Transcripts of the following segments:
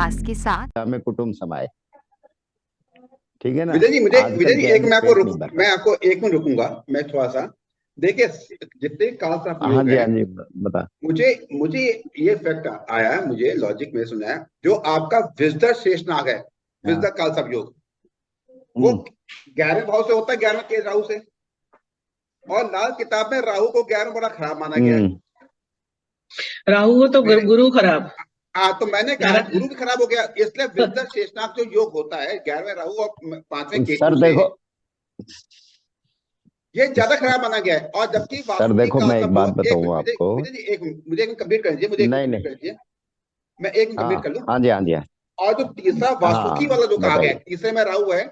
विश्वास के साथ में कुटुंब समाये। ठीक है ना। विजय जी आजकल जी क्या है एक कि पेट नहीं भर मैं रहा। आपको 1 मिनट रुकूंगा। मैं थोड़ा सा देखिए, जितने काल सर्प हाँ योग जी, हैं, हाँ जी, बता। मुझे मुझे ये फैक्ट आया है, मुझे लॉजिक में सुना है, जो आपका विजदर शेषनाग है, हाँ। विजदर काल सर्प योग, वो हम्म 11वें भाव से होता है, 11वें के राहु से। और लाल किताब में राहु को 11 बड़ा खराब माना गया है। राहु हो तो मैंने गुरु खराब। तो मैंने कहा गुरु भी खराब हो गया, इसलिए विजदर शेषनाग जो योग होता है 11वें राहु और 5वें केतु सर से, देखो, ये ज्यादा खराब माना गया है। और जबकि सर वासुकी देखो, काल मैं एक सर्प बात योग, एक बताऊंगा मिनट आपको। विजय जी, एक मिनट मुझे एक कंप्लीट कर दीजिए, मुझे एक मिनट नहीं कंप्लीट नहीं। कर दीजिए, मैं एक मिनट कंप्लीट हाँ कर लूं। हाँ जी, हाँ जी, हाँ। और जो तीसरा वासुकी वाला हाँ जो कहा गया है, बताइए। तीसरे में राहु है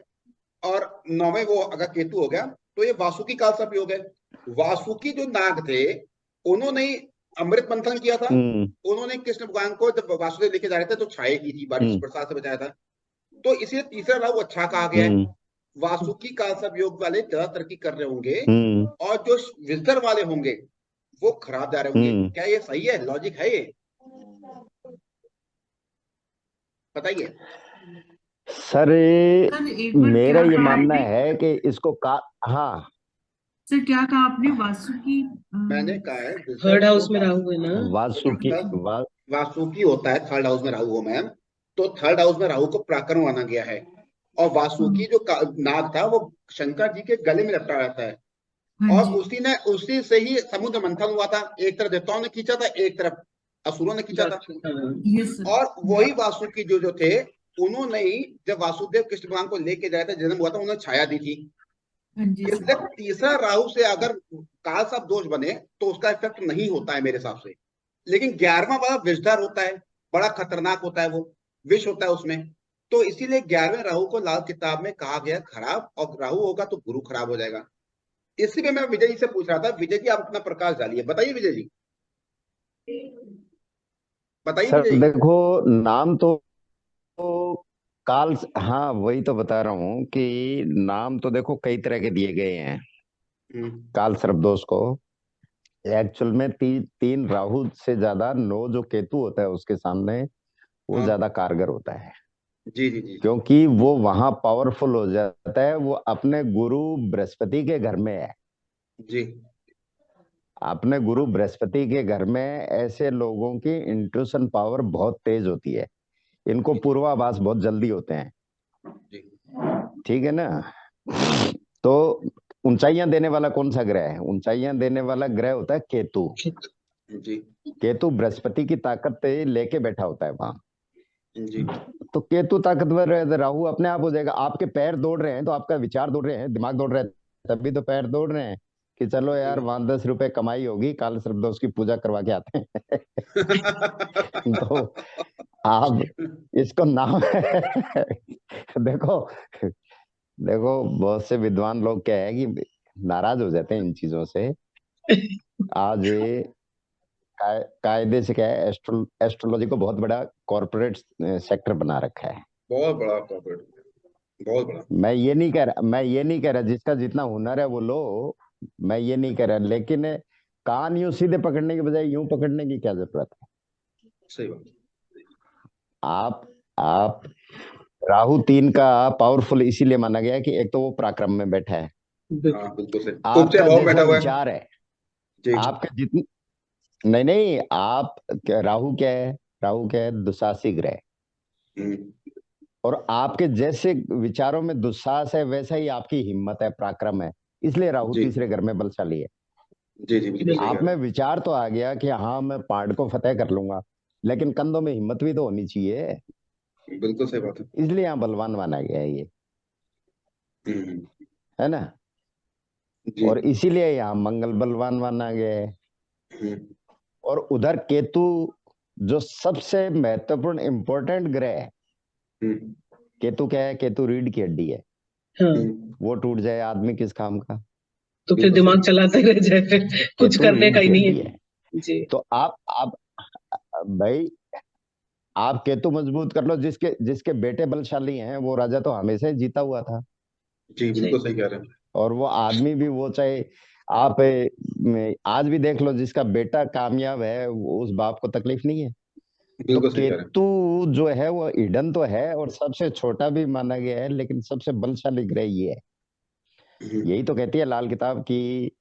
और 9वें वो अगर केतु हो गया, तो ये वासुकी काल सर्प योग है। वासुकी जो नाग थे, उन्होंने ही अमृत मंथन किया था। हम्म उन्होंने कृष्ण भगवान को जब वासुदेव लेके जा रहे थे तो छाया की थी, बारिश हम्म बरसात से बचाया था। तो इसलिए तीसरा राहु अच्छा कहा गया है। हम्म वासुकी काल सर्प योग वाले ज्यादा तरक्की कर रहे होंगे, हम्म और जो विजडर वाले होंगे वो खराब जा रहे होंगे। हम्म क्या ये सही है? लॉजिक है ये? बताइए। सर, सर एक बार मेरा क्या ये कहा मानना आपने? है कि इसको का। हाँ, सर क्या कहा आपने? वासुकी मैंने कहा है विजडर थर्ड हाउस को में राहु है ना। वासुकी वासुकी होता है थर्ड हाउस में राहु हो मैम। तो थर्ड हाउस में राहु को पराक्रम माना गया है। और वासुकी जो नाग था वो शंकर जी के गले में लपटा रहता है। हाँ और जी। उसी से ही समुद्र मंथन हुआ था। एक तरफ देवताओं ने खींचा था, एक तरफ असुरों ने खींचा था। Yes sir. और वही वासुकी जो जो थे, उन्होंने ही जब वासुदेव कृष्ण भगवान को लेके जाया था, जन्म हुआ था, उन्होंने छाया दी थी। हाँ जी इसलिए सर। तीसरा राहु से अगर काल सर्प दोष बने तो उसका इफेक्ट नहीं होता है मेरे हिसाब से। लेकिन 11वां वाला विषधर होता है, बड़ा खतरनाक होता है, वो विष होता है उसमें। तो इसीलिए 11वें राहु को लाल किताब में कहा गया खराब, और राहु होगा तो गुरु खराब हो जाएगा। इसलिए मैं विजय जी से पूछ रहा था। विजय जी आप अपना प्रकाश डालिए, बताइए विजय जी, बताइए सर विजय जी। देखो, नाम तो काल, हाँ वही तो बता रहा हूँ कि नाम तो देखो कई तरह के दिए गए हैं हम्म, काल सर्प दोष को। एक्चुअल में 3 राहु से ज्यादा 9 जो केतु होता है उसके सामने, वो हाँ ज्यादा कारगर होता है। जी जी जी क्योंकि वो वहां पावरफुल हो जाता है, वो अपने गुरु बृहस्पति के घर में है। जी अपने गुरु बृहस्पति के घर में ऐसे लोगों की इंट्यूशन पावर बहुत तेज होती है। इनको जी पूर्वाभास बहुत जल्दी होते हैं। जी ठीक है ना। तो ऊंचाइयां देने वाला कौन सा ग्रह है? ऊंचाइयां देने वाला ग्रह होता है केतु। जी केतु बृहस्पति की ताकत लेके बैठा होता है वहां। जी तो केतु ताकतवर है तो राहु अपने आप हो जाएगा। आपके पैर दौड़ रहे हैं तो आपका विचार दौड़ रहे हैं, दिमाग दौड़ रहा है, तभी तो पैर दौड़ रहे हैं कि चलो जी यार वहां 10 रुपए कमाई होगी, काल सर्पदोष की पूजा करवा के आते हैं। तो आप इसको नाम देखो, देखो बहुत से विद्वान लोग क्या है कि नाराज हो जाते हैं इन चीजों से। आज ये कायदे से क्या है, एस्ट्रोलॉजी को बहुत बड़ा कॉरपोरेट सेक्टर बना रखा है। बहुत बड़ा कॉर्पोरेट, बहुत बड़ा। मैं ये नहीं कह रहा जिसका जितना हुनर है वो लो। मैं ये नहीं कह रहा, लेकिन कान यूं सीधे पकड़ने के बजाय यूं पकड़ने की क्या जरूरत है? सही बात। आप आप राहु 3 का पावरफुल इसीलिए माना गया है कि एक तो वो पराक्रम में बैठा है। हाँ बिल्कुल सही, उपचय आपका भाव में जैसा बैठा हुआ है। विचार है, जी आपका जितनी, नहीं नहीं, आप राहु क्या है? राहु क्या है? दुशासी ग्रह। हम्म, और आपके जैसे विचारों में दुस्साहस है, वैसा ही आपकी हिम्मत है, पराक्रम है। इसलिए राहु जी तीसरे घर में बलशाली है। जी जी बिल्कुल सही कह आप रहे में हैं। विचार तो आ गया कि हाँ मैं पहाड़ को फतेह कर लूंगा, लेकिन कंधों में हिम्मत भी तो होनी चाहिए। बिल्कुल सही बात है। इसलिए यहाँ बलवान माना गया है ये, हम्म, है ना। जी और इसीलिए यहाँ मंगल बलवान माना गया है। हम्म, और उधर केतु, जो सबसे महत्वपूर्ण इंपॉर्टेंट ग्रह है। हम्म, केतु क्या है? केतु रीढ़ की हड्डी है। हाँ, हम्म, वो टूट जाए आदमी किस काम का? तो फिर बिल्कुल सही। दिमाग चलाते रह जाए, फिर कुछ केतु करने रीढ़ का ही की नहीं हड्डी है। है। जी। तो आप भाई, आप केतु मजबूत कर लो। जिसके जिसके बेटे बलशाली हैं वो राजा तो हमेशा ही जीता हुआ था। जी सही। बिल्कुल सही कह रहे हैं। और वो आदमी भी, वो चाहे आप आज भी देख लो, जिसका बेटा कामयाब है उस बाप को तकलीफ नहीं है। तो बिल्कुल सही कह रहे केतु जो है वो ईडन तो है और सबसे छोटा भी माना गया है, लेकिन सबसे बलशाली ग्रह ये है। हैं। यही तो कहती है लाल किताब की,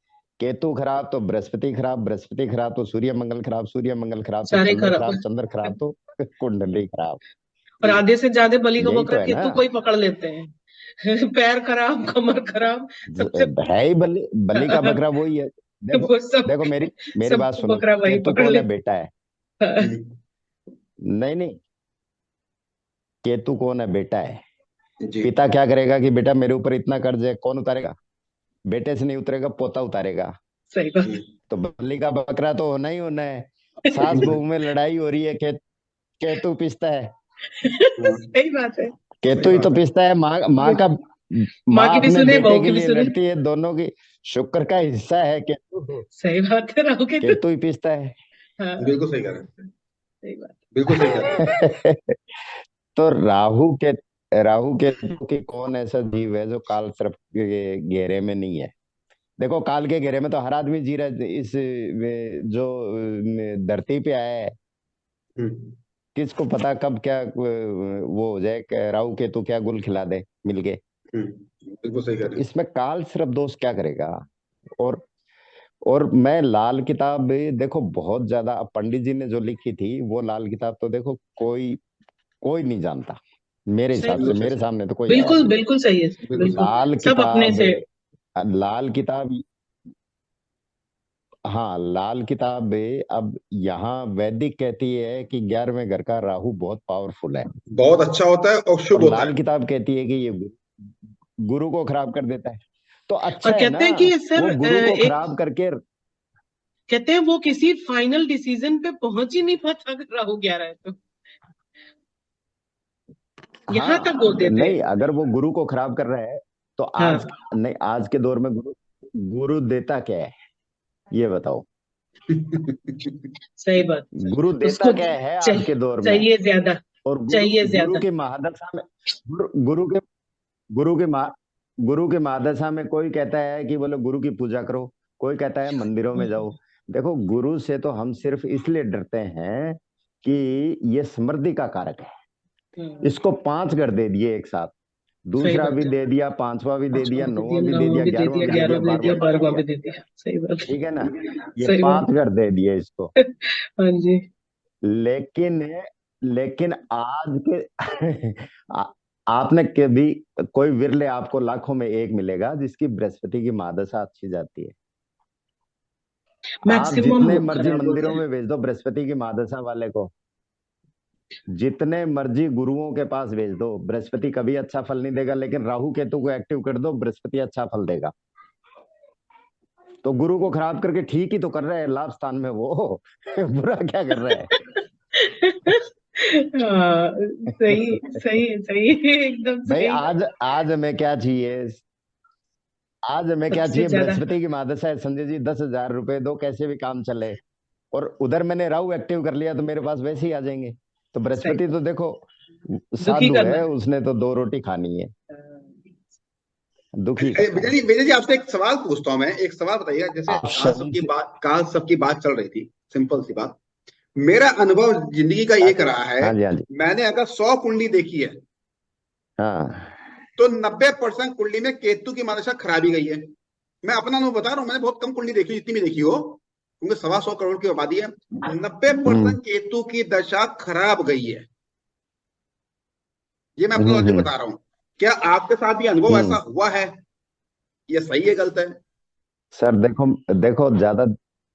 केतु खराब तो बृहस्पति खराब, बृहस्पति खराब तो सूर्य मंगल खराब, सूर्य मंगल खराब तो सारे चंद्र खराब। खराब, चंद्र खराब तो कुंडली खराब। और आधे से ज्यादा बलि का यही तो बकरा है ना। केतु को ही पकड़ लेते हैं। पैर खराब, कमर खराब, सबसे है ही बलि, बलि का बकरा वही है। देखो, वो सब देखो मेरी मेरी बात सबको सुनो, बकरा वही केतु पकड़ कौन है? लेता बेटा है। है। नहीं नहीं, केतु कौन है? बेटा है। जी। पिता क्या करेगा कि बेटा मेरे ऊपर इतना कर्ज है, कौन उतारेगा? बेटे से नहीं उतरेगा, पोता उतारेगा। सही बात। तो बलि का बकरा तो होना है। सास बहू में लड़ाई हो रही है, केतु पिसता है। सही बात है। केतु ही तो पिसता है। माँ का, माँ माँ की भी अपने सुने, बेटे बहू के की भी लिए सुने। लड़ती है, दोनों की। शुक्र का हिस्सा है केतु। सही बात है, राहु केतु। केतु ही पिसता है। हाँ, बिल्कुल सही कह रहे हैं। सही बात। बिल्कुल सही कह रहे हैं। तो राहु केतु की कौन ऐसा जीव है जो काल सर्प के घेरे में नहीं है? देखो, काल के घेरे में तो हर आदमी जी रहा है। जो धरती पे आया है, हम्म, किसको पता कब क्या वो हो जाए, राहु केतु क्या गुल खिला दे मिलके। बिल्कुल सही कह तो रहे हैं। इसमें काल सर्प दोष क्या करेगा? और और मैं लाल किताब भी देखो बहुत ज्यादा, अब पंडित जी ने जो लिखी थी वो लाल किताब तो देखो कोई कोई नहीं जानता। मेरे सही हिसाब से, बिल्कुल बात। सही मेरे कह रहे सामने तो कोई आया बिल्कुल नहीं। बिल्कुल सही है। हैं। बिल्कुल सही। बिल्कुल। लाल सब अपने किताब, से। लाल किताब, हाँ लाल किताब। अब यहाँ वैदिक कहती है कि 11वें घर का राहु बहुत पावरफुल है, बहुत अच्छा होता है और शुभ और होता है। लाल किताब कहती है कि ये गुरु को खराब कर देता है। तो और अच्छा है कहते ना, हैं कि सर वो गुरु को एक खराब करके। कहते हैं वो किसी फाइनल डिसीजन पे पहुंच ही नहीं पाता अगर राहु 11 है तो। यहाँ तक हाँ बोलते थे। नहीं, अगर वो गुरु को खराब कर रहा है तो आज हाँ। नहीं, आज के दौर में गुरु गुरु देता क्या है ये बताओ? सही बात। गुरु देता उसको क्या है आज के चाहिए, दौर में? चाहिए ज्यादा। और गुरु चाहिए गुरु ज्यादा। की महादशा में, गुरु के गुरु के मा गुरु के महादशा में कोई कहता है कि बोले गुरु की पूजा करो, कोई कहता है मंदिरों में जाओ। देखो, गुरु से तो हम सिर्फ इसलिए डरते हैं कि ये समृद्धि का कारक है। इसको 5 घर दे दिए एक साथ, सही दूसरा भी बात है। दे दिया, 5वां भी दे पांचवा दिया, भी 9वां दिया, भी दे नौवां दिया, भी दे 11वां दिया, भी दे 11वां दिया, भी दे दिया, 12वां भी दे 12वां भी दिया। दे दिया। सही बात। ठीक है ना? ये सही बात। 5 घर दे दिए इसको। हाँ जी। लेकिन लेकिन आज के आ, आपने कभी, कोई विरले आपको लाखों में एक मिलेगा जिसकी बृहस्पति की महादशा अच्छी जाती है। आप मैक्सिमम जितने मर्जी खराब होते मंदिरों हैं। में भेज दो बृहस्पति की महादशा वाले को, जितने मर्जी गुरुओं के पास भेज दो, बृहस्पति कभी अच्छा फल नहीं देगा। लेकिन राहु केतु को एक्टिव कर दो, बृहस्पति अच्छा फल देगा। तो गुरु को खराब करके ठीक ही तो कर रहे हैं लाभ स्थान में वो। बुरा क्या कर रहा है? हाँ, सही सही सही, एकदम भाई सही। आज हमें क्या चाहिए? आज हमें क्या सबसे चाहिए? ज्यादा। बृहस्पति की महादशा है, संजय जी 10,000 रुपए दो, कैसे भी काम चले। और उधर मैंने राहु एक्टिव कर लिया तो मेरे पास वैसे ही आ जाएंगे। तो सही। बृहस्पति तो देखो दुखी साधु करना है, है। उसने तो 2 रोटी खानी है, हाँ, दुखी करना है। विजय जी आपसे एक सवाल पूछता हूँ मैं। एक सवाल बताइएगा, जैसे आप शनि से, काल सबकी बात चल रही थी, सिंपल सी बात। मेरा अनुभव जिंदगी का एक रहा है, हाँ जी हाँ जी, मैंने अगर 100 कुंडली देखी है हाँ तो 90% कुंडली में केतु की महादशा खराबी गई है। मैं अपना अनुभव बता रहा हूँ, मैंने बहुत कम कुंडली देखी, जितनी भी देखी हो, क्योंकि 125 करोड़ की आबादी है। 90% केतु की दशा खराब गई है। ये मैं अपना लॉजिक हम्म बता रहा हूँ। क्या आपके साथ ये अनुभव ऐसा हम्म। हुआ है? ये सही है, गलत है? सर देखो, देखो ज्यादा,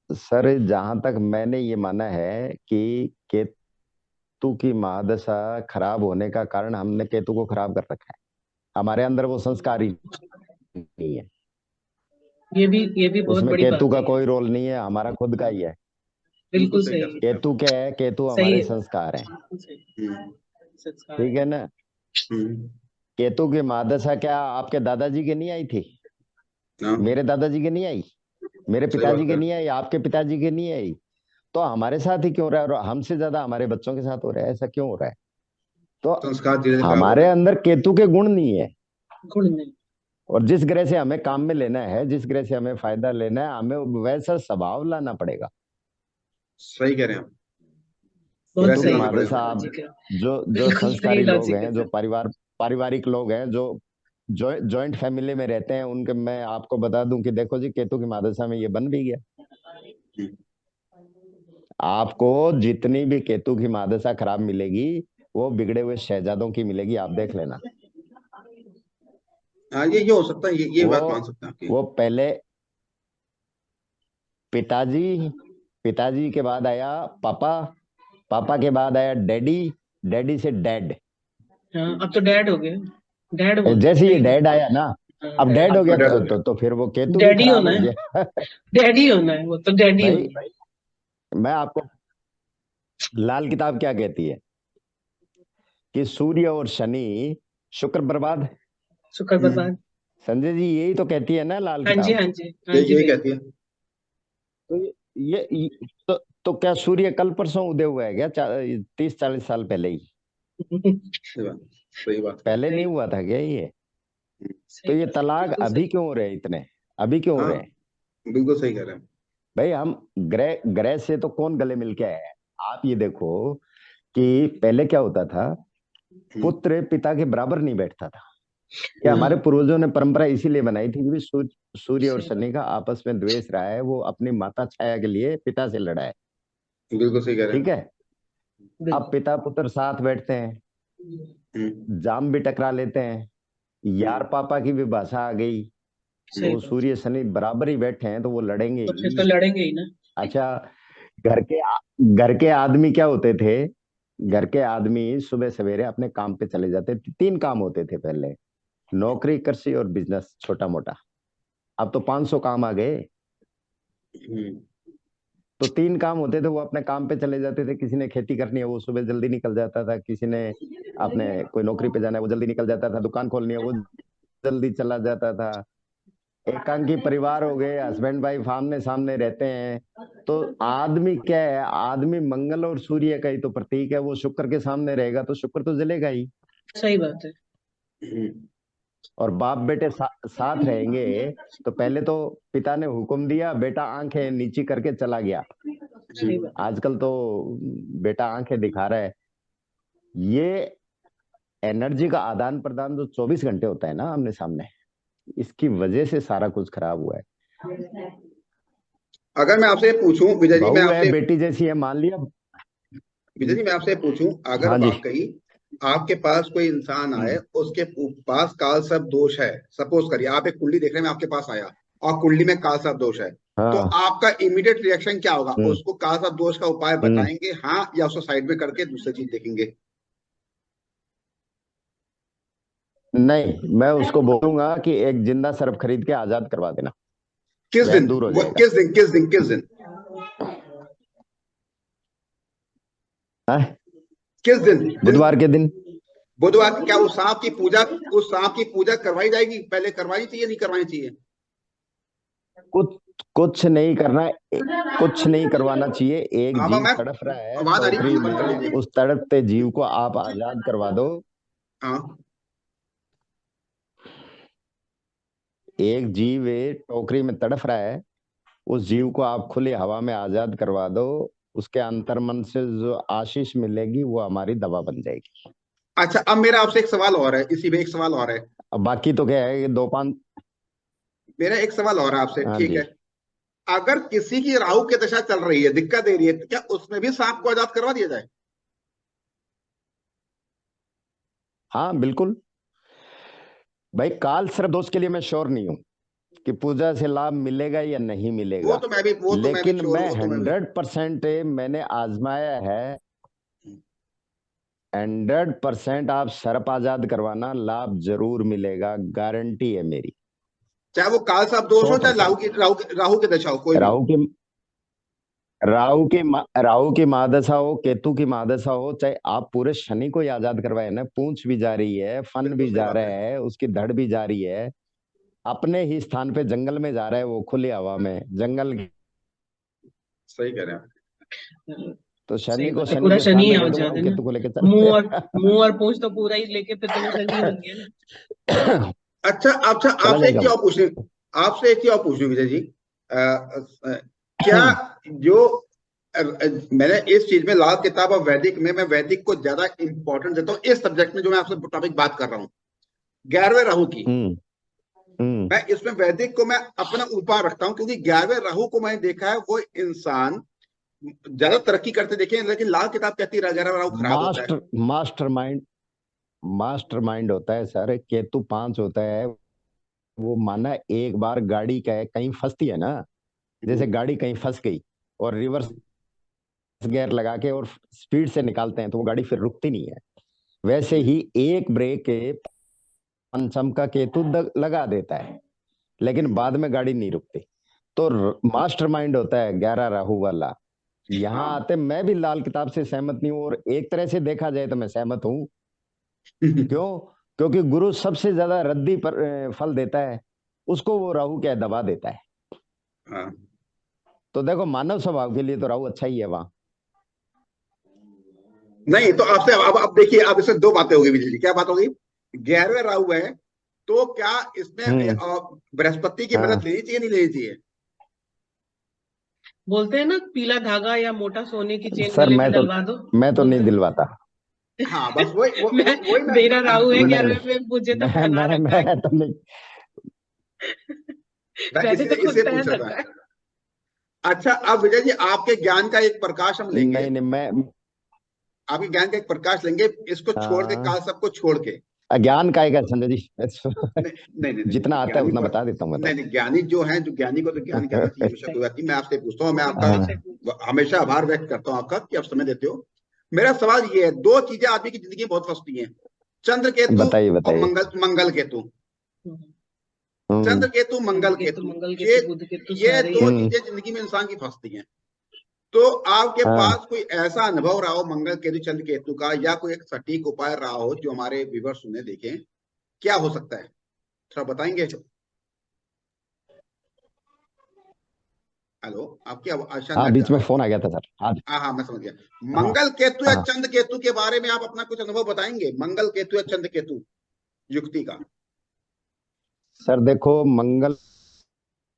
सर जहां तक मैंने ये माना है कि केतु की महादशा खराब होने का कारण हमने केतु को खराब कर रखा है। हमारे अंदर वो संस्कार ही नहीं है। ये भी बहुत उसमें बड़ी केतु बात का है। कोई रोल नहीं है, हमारा खुद का ही है। बिल्कुल बिल्कुल सही कह सही। सकते हैं। केतु क्या है? केतु सही हमारे है। संस्कार हैं। बिल्कुल सही। हम्म। संस्कार ठीक है। है ना? हम्म। केतु की महादशा क्या आपके दादाजी के नहीं आई थी? हाँ, मेरे दादाजी के नहीं आई, मेरे सही पिताजी बात के है। नहीं आई, आपके पिताजी के नहीं आई। तो हमारे साथ ही क्यों रहा है? और हमसे ज्यादा हमारे बच्चों के साथ हो रहा है, ऐसा क्यों हो रहा है? तो संस्कार धीरे धीरे खराब हो हमारे रहे हैं। अंदर केतु के गुण नहीं है। गुण नहीं। और जिस ग्रह से हमें काम में लेना है, जिस ग्रह से हमें फायदा लेना है, हमें वैसा स्वभाव लाना पड़ेगा। सही कह रहे हैं आप। बहुत केतु की सही मानना महादशा पड़ेगा। आप लॉजिक है, जो बिल्कुल संस्कारी सही लोग लॉजिक है हैं, जो सर। पारिवारिक लोग हैं, जो जॉइंट फैमिली में रहते हैं, उनके मैं आपको बता दूं कि देखो जी, केतु की महादशा में ये बन भी गया। हम्म। आपको जितनी भी केतु की महादशा खराब मिलेगी, वो बिगड़े हुए शहजादों की मिलेगी, आप देख लेना। हाँ, ये हो सकता है, ये वो बात मान सकते हैं आपकी। वो पहले पिताजी, पिताजी के बाद आया पापा, पापा के बाद आया डैडी, डैडी से डैड। हाँ, अब तो डैड हो गए, डैड बोलते हैं, जैसे ये सही डैड आया ना, हाँ, अब डैड हो गया, डैड हो तो फिर वो केतु भी डैडी खराब होना हो है, गया। डैडी होना है, वो तो डैडी भाई, होना है। मैं आपको, लाल किताब क्या कहती है कि सूर्य और शनि, शुक्र बर्बाद। शुक्र हम्म, बर्बाद। संजय जी यही तो कहती है ना लाल हाँ जी, किताब। हाँ जी, हाँ ये जी यही भैया। कहती है। तो तो क्या सूर्य कल परसों उदय हुआ है क्या? 30-40 साल पहले ही? सही बात, सही बात है। पहले नहीं सही, हुआ था क्या ये? तो सही ये बात है, तलाक बिल्कुल अभी सही। क्यों हो रहे हैं इतने? अभी क्यों हो हाँ, रहे हैं? बिल्कुल सही कह रहे हैं। भाई हम ग्रह ग्रह से तो कौन गले मिल के आया है? आप ये देखो कि पहले क्या होता था, हम्म, पुत्र पिता के बराबर नहीं बैठता था। क्या हमारे हाँ, पूर्वजों ने परंपरा इसीलिए बनाई थी कि सूर्य और सही बात, शनि का आपस में द्वेष रहा है, वो अपनी माता छाया के लिए पिता से लड़ा है। बिल्कुल सही कह रहे ठीक हैं। है, अब बिल्कुल। पिता पुत्र साथ बैठते हैं, हम्म, जाम भी टकरा लेते हैं, यार हम्म, पापा की भी भाषा आ गई, सही तो बात है, सूर्य शनि बराबर ही बैठे हैं, तो वो लड़ेंगे तो फिर तो ही। लड़ेंगे ही ना। अच्छा, घर के आदमी क्या होते थे? घर के आदमी सुबह सवेरे अपने काम पे चले जाते थे। 3 काम होते थे पहले, नौकरी, कृषि और बिजनेस, छोटा मोटा। अब तो 500 काम आ गए। हम्म, तो 3 काम होते थे, वो अपने काम पे चले जाते थे। किसी ने खेती करनी है, वो सुबह जल्दी निकल जाता था। किसी ने अपने कोई नौकरी पे जाना है, वो जल्दी निकल जाता था। दुकान खोलनी है, वो जल्दी चला जाता था। एकांकी परिवार हो गए, हस्बैंड वाइफ आमने सामने रहते हैं। तो आदमी क्या है, आदमी मंगल और सूर्य का ही तो प्रतीक है। वो शुक्र के सामने रहेगा तो शुक्र तो जलेगा ही। सही बात है। हम्म, और बाप बेटे साथ रहेंगे। तो पहले तो पिता ने हुक्म दिया, बेटा आंखें नीची करके चला गया। सही बात है। आजकल तो बेटा आंखें दिखा रहा है। ये एनर्जी का आदान प्रदान जो 24 घंटे होता है ना आमने सामने, इसकी वजह से सारा कुछ खराब हुआ है। अगर मैं आपसे पूछूं विजय जी, मैं बहू है आपसे, बेटी जैसी है, मान लिया। विजय जी मैं आपसे पूछूं, अगर हाँ जी। बात कही, आपके पास कोई इंसान आए, हम्म। उसके पास काल सर्प दोष है, सपोज करिए आप एक कुंडली देख रहे हैं, मैं आपके पास आया और कुंडली में काल सर्प दोष है, तो हाँ। आपका इमीडिएट रिएक्शन क्या होगा? हम्म। उसको काल सर्प दोष का उपाय हम्म। बताएंगे, हाँ, या उसको साइड में करके दूसरी चीज देखेंगे? नहीं, मैं उसको बोलूंगा कि एक जिंदा सर्प खरीद के आजाद करवा देना, किस दिन? वहम दूर हो वो जाएगा। किस दिन, किस दिन, किस दिन? हाँ? किस दिन? दिन? बुधवार के दिन। बुधवार की? क्या उस सांप की पूजा, उस सांप की पूजा करवाई जाएगी? पहले करवानी चाहिए, नहीं करवानी चाहिए? कुछ कुछ नहीं करना, कुछ नहीं करवाना चाहिए। एक अब जीव मैं, तड़फ रहा है आवाज आ रही है, टोकरी मुझे बंद कर में, लीजिए। उस तड़पते जीव को आप आजाद करवा दो। हाँ, एक जीव टोकरी में तड़फ रहा है, उस जीव को आप खुली हवा में आजाद करवा दो। उसके अंतर्मन से जो आशीष मिलेगी वो हमारी दवा बन जाएगी। अच्छा, अब मेरा आपसे एक सवाल और है, इसी में एक सवाल और है। अब बाकी तो क्या है कि 2-5। मेरा एक सवाल और है आपसे, हाँ ठीक जी। है? अगर किसी की राहु की दशा चल रही है, दिक्कत दे रही है, तो क्या उसमें भी सांप को आजाद करवा दिया जाए? हाँ बिल्कुल। भाई काल सर्प दोष के लिए मैं श्योर नहीं हूं कि पूजा से लाभ मिलेगा या नहीं मिलेगा, वो तो मैं भी लेकिन श्योर हूँ, मैं वो तो मैं भी। 100% मैंने आजमाया है। 100% आप सर्प आजाद करवाना, लाभ जरूर मिलेगा, गारंटी है मेरी। चाहे वो काल साहब दोष सौ हो, चाहे परसेंट राहु की दशा हो, कोई भी हो। राहु की राहु की महादशा हो, केतु की महादशा हो, चाहे आप पूरे शनि को ही आजाद करवाए ना, पूंछ भी जा रही है, फन बिल्कुल भी सही जा बात रहा है। है, उसकी धड़ भी जा रही है, अपने ही स्थान पे जंगल में जा रहा है, वो खुली हवा में जंगल। सही कह रहे हैं आप। तो सही शनि को बात है, शनि पूरा के स्थान शनि में आ दे दूंगा, जाते वो हैं ना। केतु को लेके चल। मुंह और पूंछ तो पूरा ही लेके फिर तो वो शनि बन गया ना। अच्छा, अच्छा, चला आपसे एक जाएगा चीज वो। और पूछनी, आपसे एक चीज और पूछनी विजय जी, क्या जो मैंने इस चीज में लाल किताब और वैदिक में मैं वैदिक को ज्यादा इंपॉर्टेंस देता हूँ इस सब्जेक्ट में जो मैं आपसे टॉपिक बात कर रहा हूँ 11वें राहु की। मैं इसमें वैदिक को मैं अपना ऊपर रखता हूँ क्योंकि 11वें राहु को मैंने देखा है वो इंसान ज्यादा तरक्की करते देखे, लेकिन लाल किताब कहती है 11वां राहु खराब होता है। मास्टरमाइंड होता है सर। केतु 5 होता है, वो माना एक बार गाड़ी कहीं फंसती है ना, जैसे गाड़ी कहीं फंस गई और रिवर्स गियर लगा के और स्पीड से निकालते हैं तो वो गाड़ी फिर रुकती नहीं है, वैसे ही एक ब्रेक के पंचम का केतु लगा देता है लेकिन बाद में गाड़ी नहीं रुकती। तो मास्टरमाइंड होता है 11 राहु वाला। यहाँ आते मैं भी लाल किताब से सहमत नहीं हूँ, और एक तरह से देखा जाए तो मैं सहमत हूँ। क्यों? क्योंकि गुरु सबसे ज्यादा रद्दी पर फल देता है, उसको वो राहु क्या दबा देता है। तो देखो मानव स्वभाव के लिए तो राहु अच्छा ही है वहां। नहीं तो आपसे अब देखिए, अब इसमें दो बातें होगी विजय जी। क्या बात होगी? 11वें राहु है तो क्या इसमें बृहस्पति की मदद लेनी चाहिए नहीं लेनी चाहिए? बोलते हैं ना पीला धागा या मोटा सोने की चेन सर गले में डलवा दो। मैं तो नहीं दिलवाता। हाँ बस वही मेरा राहु है 11वें में, मुझे तो बना रखा है। मैं तो नहीं। इससे पूछा था। अच्छा अब विजय जी आपके ज्ञान का एक प्रकाश हम लेंगे। नहीं मैं आपके ज्ञान का एक प्रकाश लेंगे, इसको छोड़ के, काल सबको छोड़ के। अज्ञान का है संजय जी। नहीं जितना आता है उतना बता देता हूँ मैं तो। नहीं ज्ञानी जो है, जो ज्ञानी को तो ज्ञान कहना चाहिए, बेशक कोई बात नहीं। मैं आपसे पूछता हूँ, मैं आपका हमेशा आभार व्यक्त करता हूँ आपका कि आप समय देते हो। मेरा सवाल ये है, दो चीजें आदमी की जिंदगी में बहुत फंसती हैं, चंद्र केतु और मंगल केतु। चंद्र केतु मंगल केतु, ये दो चीजें जिंदगी में इंसान की फंसती हैं। तो आपके पास कोई ऐसा अनुभव रहा हो मंगल केतु चंद्र केतु का, या कोई एक सटीक उपाय रहा हो जो हमारे व्यूअर्स सुने देखें, क्या हो सकता है, थोड़ा बताएंगे? हेलो, आपकी आवाज बीच में फोन आ गया था सर। हाँ मैं समझ गया। मंगल केतु या चंद्र केतु के बारे में आप अपना कुछ अनुभव बताएंगे, मंगल केतु या चंद्र केतु युक्ति का? सर देखो, मंगल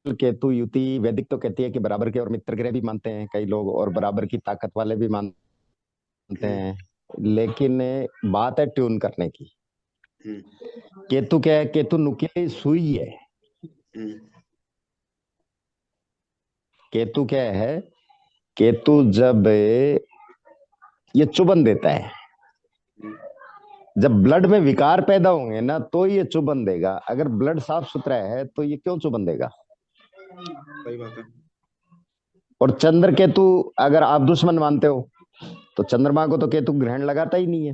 केतु युति वैदिक तो कहती है कि बराबर के और मित्र ग्रह भी मानते हैं कई लोग, और बराबर की ताकत वाले भी मानते हैं, लेकिन बात है ट्यून करने की। केतु क्या है? केतु नुकीली सुई है। केतु क्या है? केतु जब ये चुभन देता है, जब ब्लड में विकार पैदा होंगे ना तो ये चुभन देगा। अगर ब्लड साफ सुथरा है तो ये क्यों चुभन देगा? सही बात है। और चंद्र केतु अगर आप दुश्मन मानते हो तो चंद्रमा को तो केतु ग्रहण लगाता ही नहीं है।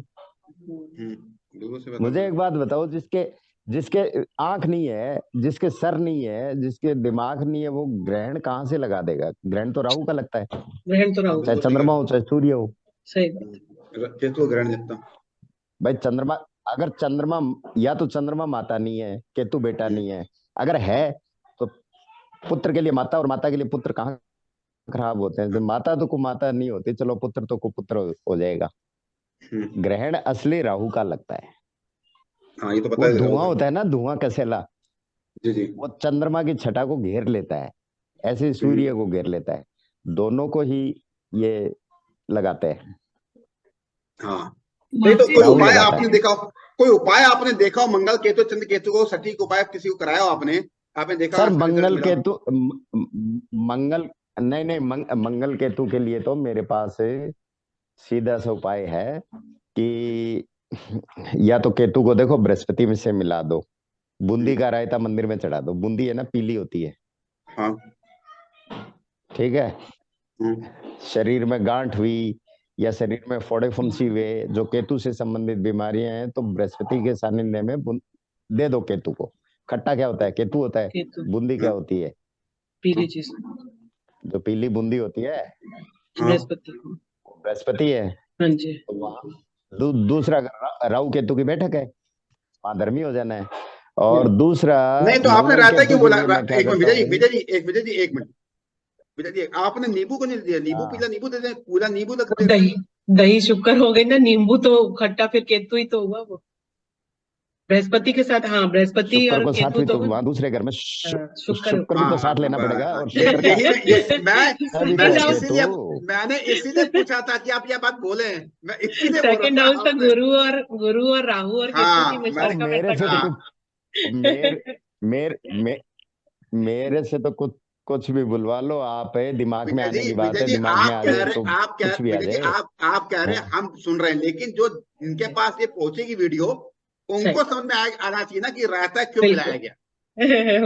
मुझे एक बात बताओ, जिसके आंख नहीं है, जिसके सर नहीं है, जिसके दिमाग नहीं है, वो ग्रहण कहाँ से लगा देगा? ग्रहण तो राहु का लगता है, ग्रहण तो राहु, चाहे चंद्रमा हो चाहे सूर्य हो। सही बात। केतु ग्रहण देता भाई चंद्रमा, अगर चंद्रमा या तो चंद्रमा माता नहीं है, केतु बेटा नहीं है, अगर है तो पुत्र के लिए माता और माता के लिए पुत्र कहाँ खराब होते हैं? माता तो कुमाता नहीं होती, चलो पुत्र तो कुपुत्र हो जाएगा। ग्रहण असली राहु का लगता है। हाँ ये तो पता है। धुआं होता है ना, धुआं कसेला, जी वो चंद्रमा की छटा को घेर लेता है, ऐसे सूर्य को घेर लेता है, दोनों को ही ये लगाते हैं। हाँ नहीं तो कोई उपाय आपने देखा हो, कोई उपाय आपने देखा हो मंगल केतु चंद्र केतु को सटीक उपाय किसी को कराया हो आपने देखा? सर मंगल केतु मंगल केतु के लिए तो मेरे पास सीधा सा उपाय है कि या तो केतु को देखो बृहस्पति में से मिला दो, बूंदी का रायता मंदिर में चढ़ा दो। बूंदी है ना, पीली होती है। हाँ ठीक है। शरीर में गांठ हुई या शरीर में फोड़े फुंसी हुए, जो केतु से संबंधित बीमारियां हैं, तो बृहस्पति के सानिध्य में दे दो केतु को। खट्टा क्या होता है? केतु होता है। बूंदी क्या होती है? पीली चीज, जो पीली बूंदी होती है बृहस्पति है। हाँ जी। तो दूसरा राहु केतु की बैठक है, वहां धर्मी हो जाना है। और दूसरा नहीं तो आपने रायता क्यों बोला? एक मिनट विजय जी आपने नींबू को नहीं दिया? नींबू पीला नींबू दे, पूरा नींबू दही शुक्र हो गई ना, नींबू तो खट्टा, फिर केतु ही तो हुआ वो। बृहस्पति के साथ, हाँ, बृहस्पति शुक्र और को केतु सातवीं, तो तो वहां दूसरे घर में शुक्र। शुक्र भी तो साथ लेना पड़ेगा, और शुक्र का यही भी मैंने तो इसीलिए केतु। मैंने इसीलिए पूछा था कि आप ये बात बोले, मैं इसीलिए बोल सेकंड रहा हाउस था तो आपसे। गुरु और राहु और केतु की हाँ तो मिश्र का मेरे से तो हाँ कुछ मेरे मेरे मे, मेरे से तो कुछ भी बुलवा लो आप, है दिमाग में आने की बात विजय है, जी दिमाग में आ जाए तो आप कह कुछ भी आ विजय जी जाए। आप कह रहे हैं, हम सुन रहे हैं, लेकिन जो इनके पास ये पहुंचेगी वीडियो, सही, उनको समझ में आना चाहिए ना कि रायता क्यों बिल्कुल मिलाया गया।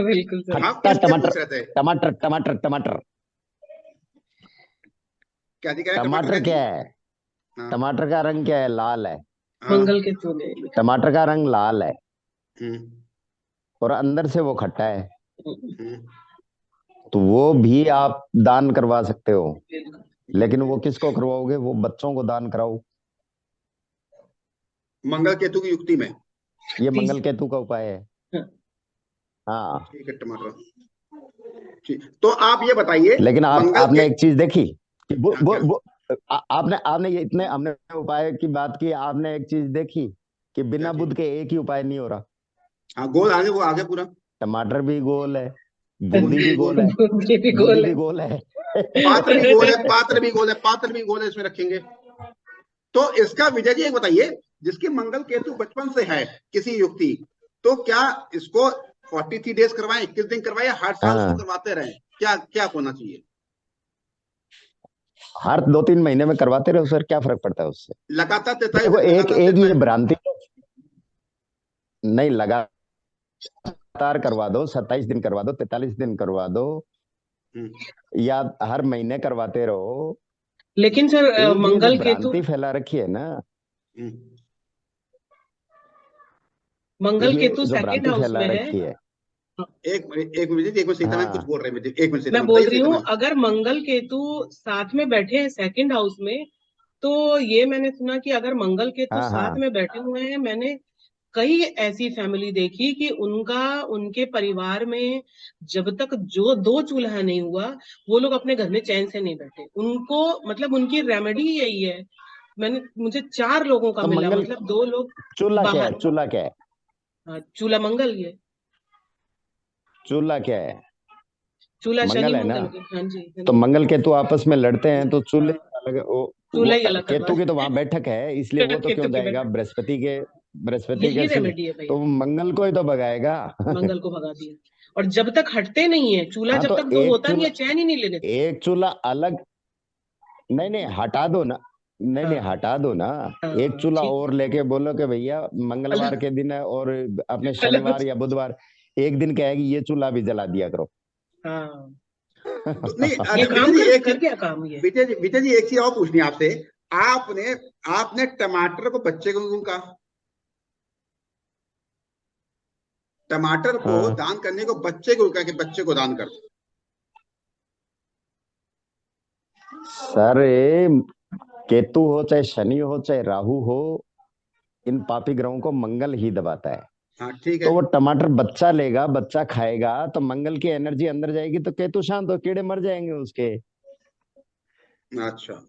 बिल्कुल सही। हम खट्टा इसलिए टमाटर, पूछ रहे थे। टमाटर टमाटर टमाटर क्या जी कह रहे हैं, टमाटर टमाटर है जी? क्या है? हाँ टमाटर का रंग क्या है? लाल है। हाँ मंगल केतु ने। टमाटर का रंग लाल है हम्म और अंदर से वो खट्टा है, हम्म तो वो भी आप दान करवा सकते हो। बिल्कुल। लेकिन वो किसको करवाओगे? वो बच्चों को दान कराओ। मंगल केतु की युक्ति में। ये तीस, मंगल केतु का उपाय है। हाँ, हाँ, ठीक है, टमाटर। ठीक, तो आप ये बताइए, लेकिन मंगल के आपने एक चीज देखी कि हाँ, क्या? आपने आपने ये इतने हमने उपाय की बात की, आपने एक चीज देखी कि क्या बिना बुध चीज? के एक ही उपाय नहीं हो रहा। हाँ, गोल आगे, वो आगे पूरा। टमाटर भी गोल है, बुद्धि बुद्धि भी भी गोल गोल है, है, ये भी बुद्धि गोल भी है। गोल है। पात्र भी गोल है, पात्र भी गोल है, पात्र भी गोल है, इसमें रखेंगे। तो इसका विजय जी एक बताइए, जिसकी मंगल केतु बचपन से है किसी युक्ति, तो क्या इसको 43 डेज करवाएं, 21 दिन करवाएं, या हर साल उसको हाँ, करवाते रहें? क्या क्या होना चाहिए? हर 2-3 महीने में करवाते रहो सर, क्या फर्क पड़ता है उससे? लगातार 43 देखो, दिन, एक लगातार एक ये 43 दिन। भ्रांति नहीं, लगातार करवा दो, 27 दिन करवा दो, 43 दिन करवा दो, हम्म, या हर महीने करवाते रहो। लेकिन सर एक ये जो मंगल केतु, भ्रांति फैला रखी है ना, हम्म। मंगल ये केतु जो सेकंड भ्रांति हाउस फैला में है। रखी है। एक मिनट, एक मिनट, एक मिनट, सीता मैम कुछ हाँ बोल रहे हैं, एक मिनट, सीता मैं मैम बोल बताइए, रही सीता हूँ, मैम। अगर मंगल केतु साथ में बैठे हैं सेकंड हाउस में, तो ये मैंने सुना कि अगर मंगल केतु हाँ साथ हाँ, में बैठे हुए हैं, मैंने कई ऐसी फैमिली देखी कि उनका, उनके परिवार में जब तक जो 2 चूल्हा नहीं हुआ, वो लोग अपने घर में चैन से नहीं बैठे। उनको मतलब उनकी रेमेडी यही है। मुझे 4 लोगों का तो मिला, मंगल, मतलब 2 लोग चूल्हा क्या है? बाहर। चूल्हा क्या है? हाँ, चूल्हा मंगल ही है। चूल्हा क्या है? चूल्हा शनि मंगल है ना। मंगल के, हाँ जी, हाँ तो जी। मंगल केतु आपस में लड़ते हैं, तो चूल्हे हाँ, अलग है, चूल्हा वो ही अलग करवा केतु की तो वहां बैठक है, इसलिए वो तो केतु क्यों की जाएगा बैठक, बृहस्पति के यही सिर, रेमेडी है भैया। तो वो मंगल को ही तो भगाएगा। मंगल को भगा दिया, और जब तक हटते नहीं है चूल्हा, हाँ, जब तो तक दो एक होता नहीं चूल्हा, है, चैन ही नहीं लेने देते। एक चूल्हा अलग, नहीं नहीं हटा दो ना, नहीं नहीं हाँ हटा दो ना। एक हाँ, चूल्हा ठीक, और लेके बोलो कि भैया मंगलवार अलग के दिन है, और अपने अलग। शनिवार या बुधवार एक दिन क्या है कि ये चूल्हा भी जला दिया करो। हाँ, नहीं, ये अच्छा विजय काम जी, कर एक कर गया काम ये। विजय जी एक चीज और पूछनी है आपसे। आपने आपने टमाटर को बच्चे को क्यों कहा? टमाटर को हाँ दान करने को बच्चे को कहा कि बच्चे को दान कर दो? सर, ये केतु हो चाहे शनि हो चाहे राहु हो, इन पापी ग्रहों को मंगल ही दबाता है। हाँ ठीक है। तो वो टमाटर बच्चा लेगा, बच्चा खाएगा, तो मंगल की एनर्जी अंदर जाएगी, तो केतु शांत हो, कीड़े मर जाएंगे उसके। अच्छा,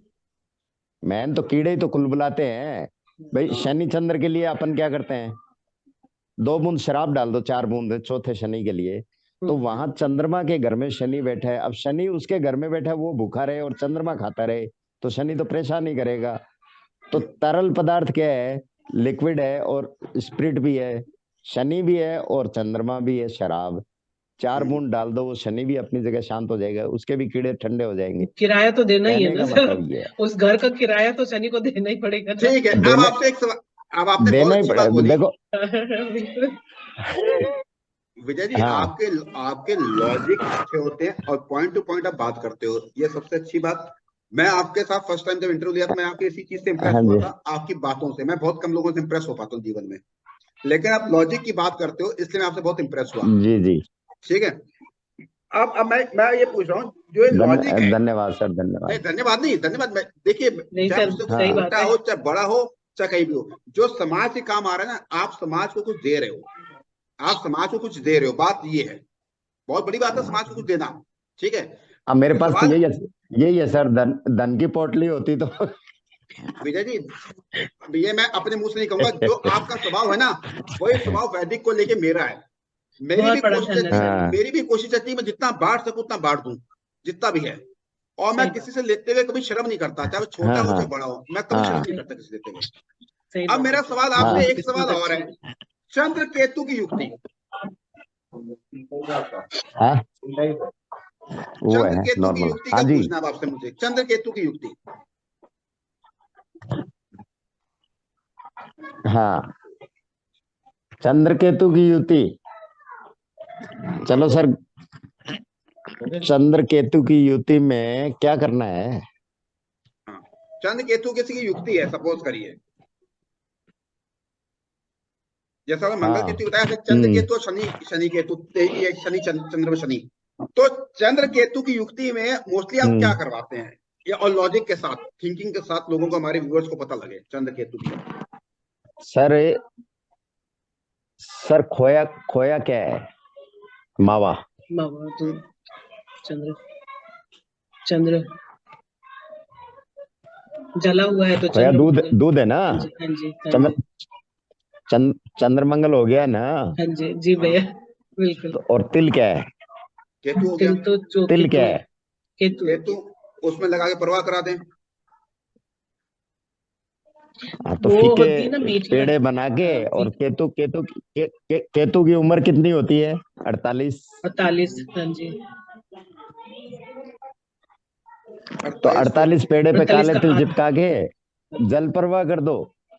मैन तो कीड़े ही तो कुल बुलाते हैं भाई। हाँ शनि चंद्र के लिए अपन क्या करते हैं? 2 बूंद शराब डाल दो, 4 बूंद चौथे शनि के लिए। तो हम्म, वहां चंद्रमा के घर में शनि बैठा है, अब शनि उसके घर में बैठा है, वो भूखा रहे और चंद्रमा खाता रहे, तो शनि तो परेशान ही करेगा। तो तरल पदार्थ क्या है? लिक्विड है और स्पिरिट भी है, शनि भी है और चंद्रमा भी है, शराब। 4 बूंद डाल दो, वो शनि भी अपनी जगह शांत हो जाएगा, उसके भी कीड़े ठंडे हो जाएंगे। किराया तो देना ही है कहने ना का सर। मतलब ये है, उस घर का किराया तो शनि को देना ही पड़ेगा ना। ठीक है। अब देने आपसे एक सवाल, अब आपने बहुत देना ही अच्छी बात पड़ेगा। बोली देखो, बिल्कुल। विजय जी। हाँ आपके आपके लॉजिक अच्छे होते हैं और पॉइंट टू पॉइंट आप बात करते हो, ये सबसे अच्छी बात। मैं आपके साथ फर्स्ट टाइम जब इंटरव्यू लिया था, मैं आपके इसी चीज से इंप्रेस हाँ हुआ जी, था, आपकी बातों से। मैं बहुत कम लोगों से इंप्रेस हो पाता हूँ जीवन में, लेकिन आप लॉजिक की बात करते हो, इसलिए मैं आपसे बहुत इंप्रेस हुआ। जी जी, ठीक है। अब मैं ये पूछ रहा हूँ, जो ये लॉजिक है। धन्यवाद सर, नहीं, धन्यवाद। धन्यवाद नहीं, धन्यवाद। मैं देखिए, नहीं चाहे सर, मुझसे कुछ सही हाँ बात छोटा है। हो, चाहे बड़ा हो, चाहे कहीं भी हो, जो समाज के काम आ रहा है ना, आप समाज को कुछ दे रहे हो, आप समाज को कुछ दे रहे हो, बात ये है। बहुत बड़ी बात है समाज को कुछ देना। ठीक है। अब मेरे तो पास तो सवाल, यही है सर, धन धन की पोटली होती तो विजय जी, ये मैं अपने मुंह से नहीं कहूंगा, जो आपका स्वभाव है ना, वही स्वभाव वैदिक को लेके मेरा है। मेरी बहुत भी बड़ा कोशिश रहती धन्यवाद। है, हाँ मेरी भी कोशिश रहती है मैं जितना बांट सकूं उतना बांट दूं, जितना भी है। और मैं सही किसी से लेते हुए कभी शर्म नहीं करता, चाहे वो छोटा हाँ हो हाँ चाहे बड़ा हो, मैं कभी शर्म हाँ नहीं सही करता किसी से लेते हुए। सही अब बात मेरा है। सवाल हाँ आपसे एक किस्मत सवाल और अच्छी है, है। चंद्र केतु की युक्ति। हाँ वो चंद्र है केतु की नॉर्मल। युक्ति हाँ का जी पूछना है आपसे मुझे, चंद्र केतु की युक्ति। हाँ, चंद्र केतु की युति। चलो सर, चंद्र केतु की युति में क्या करना है? हाँ, चंद्र केतु किसी की युक्ति है, सपोज करिए, जैसा मैं मंगल हाँ केतु बताया था, चंद्र केतु और शनि, शनि केतु, ये शनि चंद्र में शनि। तो चंद्र केतु की युक्ति में मोस्टली आप क्या हम्म। करवाते हैं, या और लॉजिक के साथ, थिंकिंग के साथ, लोगों को, हमारे व्यूअर्स को पता लगे चंद्र केतु की। सर सर खोया खोया क्या है? मावा। मावा दूध। चंद्र चंद्र जला हुआ है तो खोया चंद्र दूध, मंगल। दूध है ना? हाँ जी हाँ जी हाँ चंद्र जी चंद्रमंगल हो गया ना? हाँ जी जी भैया, बिल्कुल। तो और तिल क्या है? केतु हो गया। तिल तो जो तिल केतु क्या है। है? केतु है। केतु उसमें लगा के परवाह करा दें। हाँ, तो वो फीके होती है ना मीठी पेड़े बना के। और फीकी। केतु की उम्र कितनी होती है? 48। 48। हाँ जी। तो 48 तो 48 पेड़े पे 48 काले का तिल आधा। चिपका के जल प्रवाह कर दो।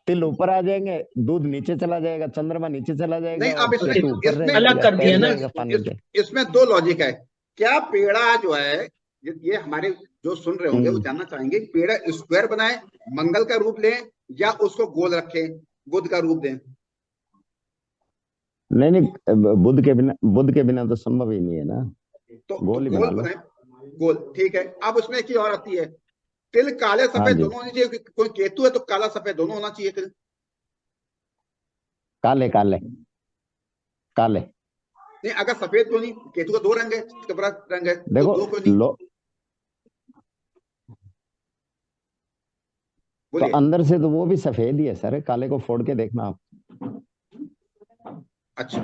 तिल ऊपर आ जाएंगे, दूध नीचे चला जाएगा, चंद्रमा नीचे चला नहीं, जाएगा आप और तो इसमें केतु ऊपर इसमें अलग रहेगा, कर दिया तैर ना। जाएगा पानी इस, पे। इसमें दो लॉजिक है। क्या पेड़ा जो है, ये हमारे जो सुन रहे होंगे वो हम्म। जानना चाहेंगे, पेड़ा स्क्वायर बनाए, मंगल का रूप लें, या उसको गोल रखें, बुध का रूप दें। नहीं नहीं, बुध के बिना तो संभव ही नहीं है ना। तो गोल ही गोल बना लो। बनाए, गोल, ठीक है। अब उसमें एक ही और आती है, तिल काले हाँ सफेद जी, दोनों होने चाहिए, कोई केतु है तो काला सफेद दोनों होना चाहिए तिल। काले काले काले। नहीं, अगर सफेद तो नहीं, केतु का दो रंग है, कपड़ा रंग है, तो देखो दो क्यों नहीं? लो, तो बोलिए। अंदर से तो वो भी सफेद ही है सर, काले को फोड़ के देखना आप। अच्छा,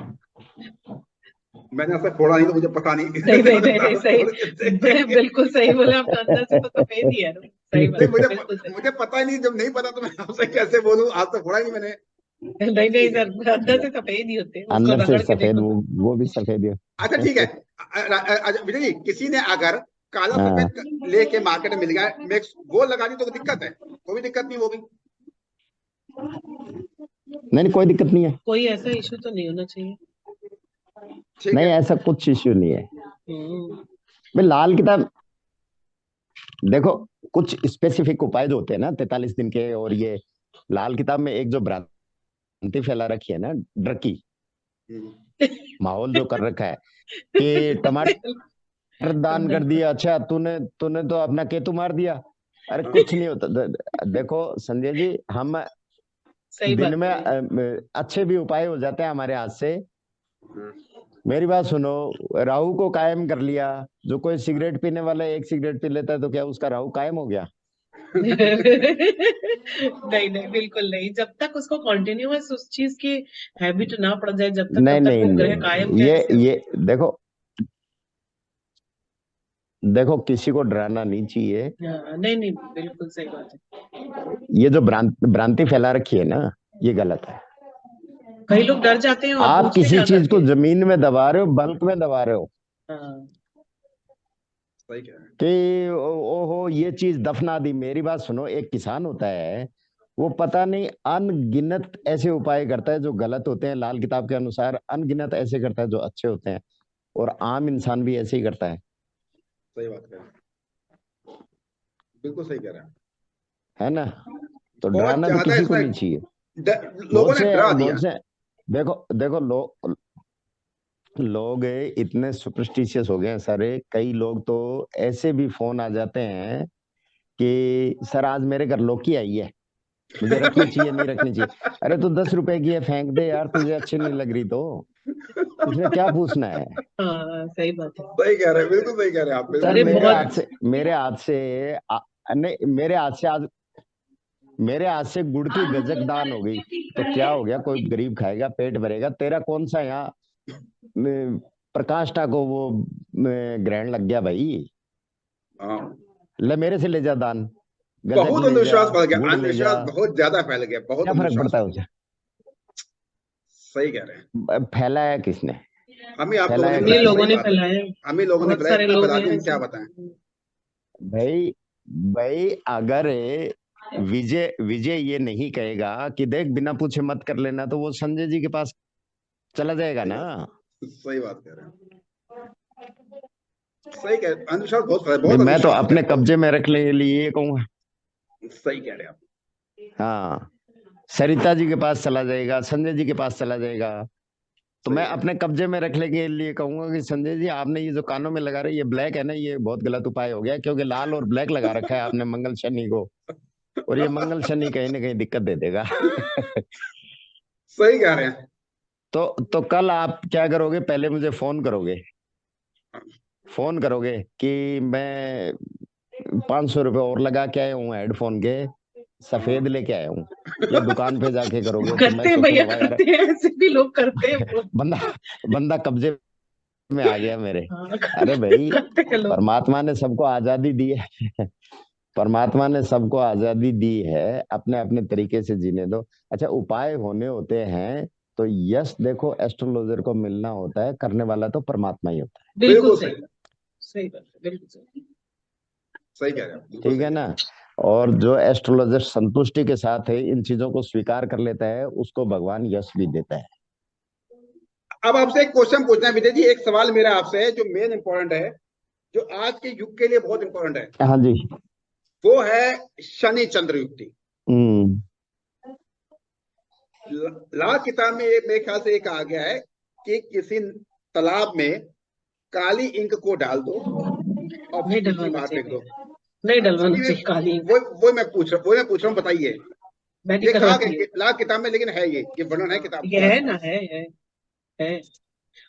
मैंने ऐसा फोड़ा नहीं तो मुझे पता नहीं। नहीं नहीं नहीं नहीं, फोड़ के देखेंगे। बिल्कुल सही बोला आप, अंदर से तो सफेद ही है ना। सही नहीं, बात है, बिल्कुल सही। मुझे पता ही नहीं, जब नहीं पता तो मैं आपसे कैसे बोलूं, आज तक फोड़ा ही नहीं मैंने। नहीं नहीं ठीक है, सर, अंदर से सफेद ही होते हैं, उसको अंदर से रगड़ के सफेद, देखो तो। वो भी सफेद ही अच्छा ठीक है। है। विजय जी, किसी ने अगर काला हाँ, सफेद लेके मार्केट में मिल गया, मिक्स वो लगा दी तो कोई दिक्कत है? कोई दिक्कत नहीं, वो भी नहीं नहीं, कोई दिक्कत नहीं है। कोई ऐसा इशू तो नहीं होना चाहिए। ठीक नहीं, है। ऐसा कुछ इश्यू नहीं है। हम्म। भाई लाल किताब, देखो कुछ स्पेसिफिक उपाय जो होते हैं ना 43 दिन के, और ये लाल किताब में एक जो भ्रांति फैला रखी है ना, डर की, हम्म। माहौल जो कर रखा है कि टमाटर दान कर दिया, अच्छा तूने तूने तो अपना केतु मार दिया। अरे कुछ नहीं होता। देखो संजय जी, हम सही दिन बात में है। अच्छे भी उपाय हो जाते हैं हमारे हाथ से। हम्म। मेरी बात सुनो, राहु को कायम कर लिया। जो कोई सिगरेट पीने वाला एक सिगरेट पी लेता है तो क्या उसका राहु कायम हो गया? नहीं नहीं, बिल्कुल नहीं, जब तक उसको कॉन्टिन्यूअस उस चीज की हैबिट ना पड़ जाए जब तक, नहीं तब तक नहीं वो ग्रह नहीं, कायम ये कैसे हो। ये देखो, देखो किसी को डराना नहीं चाहिए। हाँ, नहीं नहीं, बिल्कुल सही बात है। ये जो भ्रांति फैला रखी है ना, ये गलत है। कई लोग डर जाते हैं और आप पूछते किसी क्या चीज करके को हैं। जमीन में दबा रहे हो, बल्क में दबा रहे हो हाँ। सही कह रहे हैं। कि ओहो ये चीज दफना दी। मेरी बात सुनो, एक किसान होता है, वो पता नहीं अनगिनत ऐसे उपाय करता है जो गलत होते हैं, लाल किताब के अनुसार अनगिनत ऐसे करता है जो अच्छे होते हैं, और आम इंसान भी ऐसे ही करता सही बात कह रहे हैं, बिल्कुल सही कह रहे हैं। है ना? तो बहुत डराना तो ज्यादा किसी को इसमें नहीं चाहिए। लोगों ने डरा दिया। बहुत से देखो देखो लोग इतने सुपरस्टिशियस हो गए हैं सारे। कई लोग तो ऐसे भी फोन आ जाते हैं कि सर आज मेरे घर लौकी आई है, मुझे रखनी चाहिए नहीं रखनी चाहिए? अरे तो 10 रुपए की है, फेंक दे यार, तुझे अच्छी नहीं लग रही तो इसमें क्या पूछना है? हाँ, सही बात है। सही कह रहे हैं, बिल्कुल सही कह रहे हैं आप, सर बिल्कुल अरे सही कह मेरे रहे हाथ हैं। बहुत। से मेरे हाथ से नहीं, मेरे हाथ से आज मेरे हाथ से गुड़ की गजक दान हो गई तो क्या हो गया, कोई गरीब खाएगा, पेट भरेगा। तेरा कौन सा यहाँ प्रकाश ठाकुर वो ग्रहण लग गया भाई, हाँ, ले मेरे से ले जा दान, गजक बहुत ले जा, अंधविश्वास बढ़ गया, गुड़ ले जा, अंधविश्वास बहुत ज्यादा फैल गया, बहुत क्या फर्क अंधविश्वास पड़ता है फैल गया। उसे। सही कह रहे हैं। फैलाया किसने, हम ही आप लोगों ने फैलाया हम ही फैलाया, किसने। लोगों सही ने बात है। फैलाया। हम ही लोगों ने बहुत फैलाया, सारे इतना लोग फैला हैं कि हम ऐसे। क्या बताएं। भाई भाई अगर विजय विजय ये नहीं कहेगा कि देख बिना पूछे मत कर लेना, तो वो संजय जी के पास चला जाएगा सही ना। बात, सही बात कह रहे हैं। सही कह रहे हैं, अंधविश्वास बहुत भाई बहुत मैं तो अंधविश्वास हो गया, अपने कब्जे में रखने के लिए ये कहूंगा। सही कह रहे हैं आप। हाँ, सरिता जी के पास चला जाएगा, संजय जी के पास चला जाएगा, तो सही मैं है। अपने कब्जे में रखने के लिए कहूंगा कि संजय जी आपने ये जो कानों में लगा रहे ये ब्लैक है ना, ये बहुत गलत उपाय हो गया, क्योंकि लाल और ब्लैक लगा रखा है आपने मंगल शनि को, और ये मंगल शनि कहीं ना कहीं दिक्कत दे देगा। सही कह रहे हैं। तो कल आप क्या करोगे, पहले मुझे फोन करोगे, फोन करोगे कि मैं 500 रुपये और लगा के आया हूँ हेडफोन के, सफेद लेके आया हूँ, या दुकान पे जाके करोगे तो मैं करते हैं भैया, सोचूंगा वाह यार, करते हैं, ऐसे भी लोग करते हैं फोन। बंदा बंदा कब्जे में आ गया मेरे। हाँ, अरे भाई, करते हैं लोग। परमात्मा ने सबको आजादी दी है। परमात्मा ने सबको आजादी दी है, अपने अपने तरीके से जीने दो। अच्छा, उपाय होने होते हैं तो यश देखो एस्ट्रोलॉजर को मिलना होता है, करने वाला तो परमात्मा ही होता बिल्कुल बिल्कुल सही सही, बात, सही बात है, बिल्कुल सही। सही कह रहे हैं आप, है, बिल्कुल ठीक सही है कह रहे ना। हैं। और जो एस्ट्रोलॉजर संतुष्टि के साथ है इन चीजों को स्वीकार कर लेता है, उसको भगवान यश भी देता है। अब आपसे एक क्वेश्चन पूछना है विजय जी, एक सवाल मेरा आपसे है जो मेन इंपॉर्टेंट है, जो आज के युग के लिए बहुत इंपॉर्टेंट है, हाँ जी। वो है शनि चंद्र युक्ति। हम्म। लाल किताब में ये मेरे ख्याल से ये कहा गया है कि किसी तालाब में काली इंक को डाल दो और नहीं फिर उसी डलवाना बाहर फेंक चाहिए, दो। नहीं डलवाना अभी मैं चाहिए काली इंक। वो मैं पूछ रहा, वो मैं पूछ रहा हूँ, बताइए। ये मेडिकल कहा होती है। गया लाल किताब में, लेकिन है ये वर्णन है किताब ये लाल है किताब ना, में। है।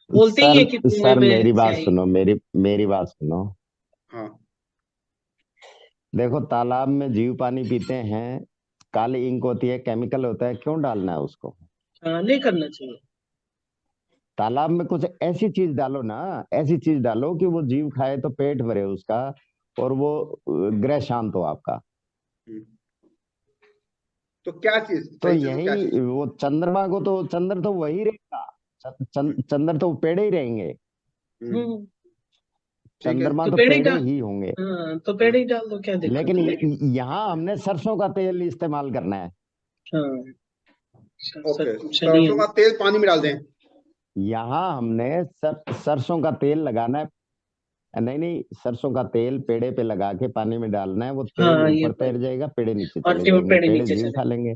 बोलते ही सर है कि कुएं सर में मेरी बात स्याही। सुनो, मेरी मेरी बात सुनो। हाँ, देखो, तालाब में जीव पानी पीते हैं, काली इंक होती है, केमिकल होता है, क्यों डालना है उसको। हाँ, नहीं करना चाहिए। तालाब में कुछ ऐसी चीज डालो ना, ऐसी चीज डालो कि वो जीव खाए तो पेट भरे उसका, और वो ग्रह शांत हो आपका। हम्म। तो क्या चीज, तो सही चीज वो क्या चीज। यही वो चंद्रमा को तो, चंद्र तो वही रहेगा, चंद्र तो पेड़े ही रहेंगे, हम्म। हम्म। ठीक है। चंद्रमा तो तो पेड़ ही पेड़े डाल। ही होंगे। हाँ, तो पेड़ हाँ, ही डाल दो, क्या दिक्कत लेकिन है। यहाँ हमने सरसों का तेल इस्तेमाल करना है। हाँ, ओके, शनि सरसों है। का तेल पानी में डाल दें। यहाँ हमने सरसों का तेल लगाना है। नहीं नहीं, सरसों का तेल पेड़े पे लगा के पानी में डालना है, वो तेल हाँ, ये ऊपर उपाय। तैर जाएगा, पेड़े नीचे और चले फिर वो जाएंगे, पेड़ पेड़े नीचे जीव चले। खा लेंगे,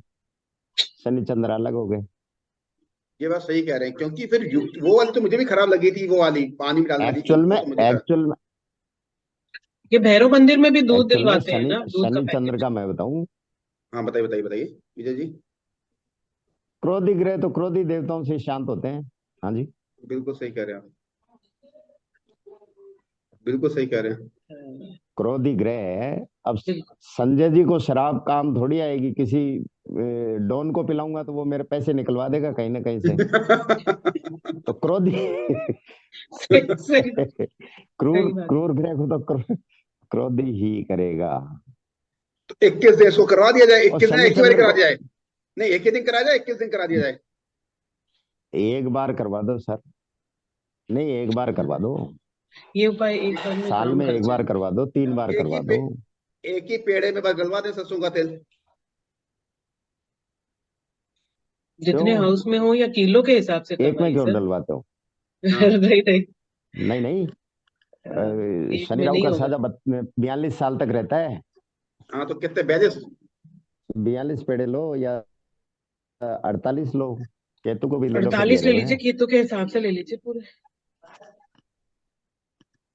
शनि चंद्र अलग हो गए। ये बात सही कह रहे हैं, क्योंकि फिर युक्त वो वाली तो मुझे भी खराब लगी थी, वो वाली पानी में डालने वाली थी, एक्चुअल में वो तो मुझे खराब। एक्चुअल में ये भैरव मंदिर में भी दूध एक्चुअल में दिलवाते हैं शनि ना, दूध का शनि चंद्र पैकेट। का मैं बताऊं, हाँ, बताइए बताइए बताइए विजय जी। क्रोधी ग्रह तो क्रोधी देवताओं से शांत होते हैं। हाँ जी। बिल्कुल सही कह रहे हैं आप, बिल्कुल सही कह रहे हैं। हाँ, क्रोधी ग्रह, अब बिल्कुल। संजय जी को शराब काम थोड़ी आएगी, किसी डॉन को पिलाऊंगा तो वो मेरे पैसे निकलवा देगा कहीं ना कहीं से। तो क्रोधी सही सही क्रूर सही बात। क्रूर ग्रह को तो क्रोधी ही करेगा। तो 21 दिन इसको करवा दिया जाए, और 21 दिन शनि एक ही बार चंद्र करा को दिया जाए। नहीं, एक ही दिन करा जाए, 21 दिन करा दिया जाए। एक बार करवा दो सर, नहीं एक बार करवा दो, ये उपाय एक बार में साल काम में कर एक बार जाए। करवा दो, 3 बार एक ही करवा पे, दो। एक ही पेड़े में बस डलवा दें सरसों का तेल। जितने क्यों, हाउस में हो या किलो के हिसाब से एक में करवाइए क्यों सर। डलवाते हो। हाँ, नहीं नहीं। नहीं नहीं, एक शनि में राहु नहीं का होगा। साझा 42 साल तक रहता है। हाँ, तो कितने 42। 42 पेड़े लो या 48 लो, केतु को भी ले लो फिर 48 ले घेरे में। लीजिए, खेतों के हिसाब से ले लीजिए पूरे।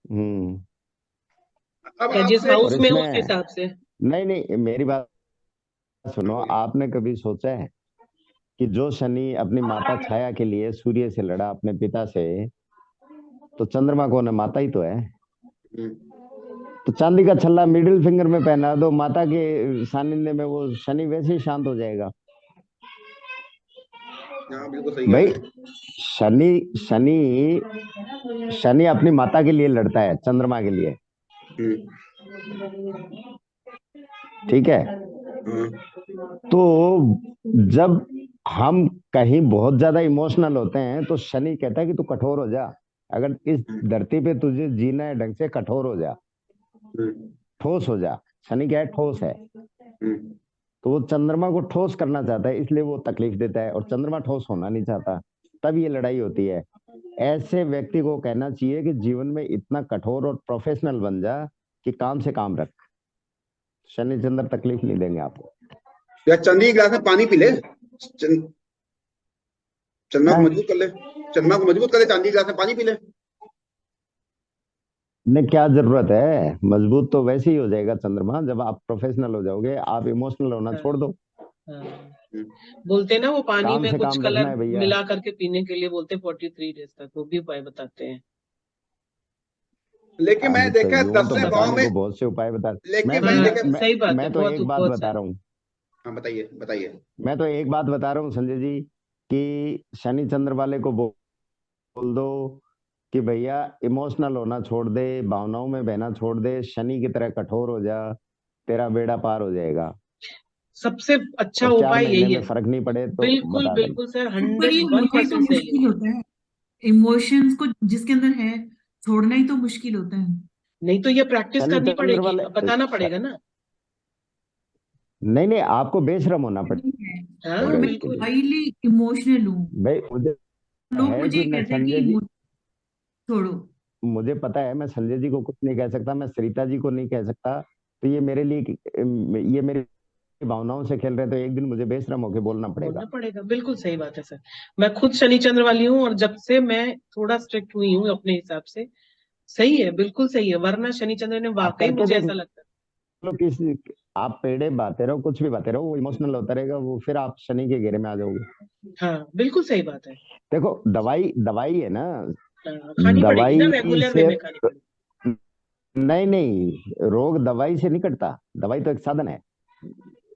हम्म। अब या जिस आपसे और हाउस में हो उस इसमें, हिसाब से। नहीं नहीं, मेरी बात हाँ, सुनो, बोलिए। आपने कभी सोचा है कि जो शनि अपनी माता छाया के लिए सूर्य से लड़ा, अपने पिता से, तो चंद्रमा कौन है, माता ही तो है। हम्म। तो चांदी का छल्ला मिडिल फिंगर में पहना दो, माता के सानिध्य में वो शनि वैसे ही शांत हो जाएगा। हाँ बिल्कुल सही कह भाई रहे हैं। शनि शनि शनि अपनी माता के लिए लड़ता है, चंद्रमा के लिए, ठीक है। तो जब हम कहीं बहुत ज्यादा इमोशनल होते हैं तो शनि कहता है कि तू कठोर हो जा, अगर इस धरती पे तुझे जीना है ढंग से, कठोर हो जा, ठोस हो जा। शनि क्या है? ठोस है। तो वो चंद्रमा को ठोस करना चाहता है, इसलिए वो तकलीफ देता है, और चंद्रमा ठोस होना नहीं चाहता, तब ये लड़ाई होती है। ऐसे व्यक्ति को कहना चाहिए कि जीवन में इतना कठोर और प्रोफेशनल बन जा कि काम से काम रख, शनि चंद्र तकलीफ नहीं देंगे आपको। या चंदी के गिलास में पानी पी ले, चंद्रमा को मजबूत कर ले, चंद्रमा को मजबूत कर ले, चांदी के गिलास में पानी पी ले। ने क्या जरूरत है, मजबूत तो वैसे ही हो जाएगा चंद्रमा जब आप प्रोफेशनल हो जाओगे, आप इमोशनल होना छोड़ दो। बोलते हैं ना वो पानी काम में से कुछ काम रखना कलर है भैया। मिला करके पीने के लिए बोलते हैं 43 डेज तक, वो भी उपाय बताते हैं। लेकिन मैं अब तो देखा यूं तो 10वें भाव बताने में, को बहुत से उपाय बता, लेकिन मैं देखा, सही बात है, मैं तो बहुत एक बात बहुत बता रहा हूँ। हाँ बताइए बताइए। मैं तो एक बात बता रहा हूँ संजय जी, कि शनि चंद्र वाले को बोल दो कि भैया इमोशनल होना छोड़ दे, भावनाओं में बहना छोड़ दे, शनि की तरह कठोर हो जा, तेरा बेड़ा पार हो जाएगा। सबसे अच्छा और 4 उपाय महीने यही में है। फर्क नहीं पड़े तो बिल्कुल बता देना। बिल्कुल सर, पर ये होना ही तो 101% सही मुश्किल है। होता है, इमोशंस को जिसके अंदर है छोड़ना ही तो मुश्किल होता है। नहीं तो ये प्रैक्टिस शनि करनी चंद्र पड़ेगी, वाले अब बताना पड़ेगा ना। नहीं नहीं, आपको बेशरम होना हाँ पड़ेगा मैं इसके बिल्कुल। लिए। हाईली इमोशनल हूँ, भाई मुझे लोग है मुझे कि ये मैं कहते हैं कि संजय जी, इमोशन छोड़ो। मुझे पता है मैं संजय जी को कुछ नहीं कह सकता, मैं सरिता जी को नहीं कह सकता, तो ये मेरे लिए, ये मेरी भावनाओं से खेल रहे हैं, तो एक दिन मुझे बेशरम होके बोलना बोलना पड़ेगा। पड़ेगा, बिल्कुल सही बात है सर। मैं खुद शनि चंद्र वाली हूँ, और जब से मैं थोड़ा स्ट्रिक्ट हुई हूँ अपने हिसाब से, सही है, बिल्कुल सही है, वरना शनि चंद्र ने आप वाकई करके मुझे देख ऐसा लगता लो, किसी आप पेड़े बाते रहो, कुछ भी बाते रहो, वो इमोशनल होता रहेगा, वो फिर आप शनि के घेरे में आ जाओगे। है। हाँ बिल्कुल सही बात है। देखो दवाई दवाई है ना, हाँ, खानी पड़ेगी ना, दवाई रेगुलर वे से, में खानी पड़ेगी। नहीं नहीं, रोग दवाई से नहीं कटता, दवाई तो एक साधन है,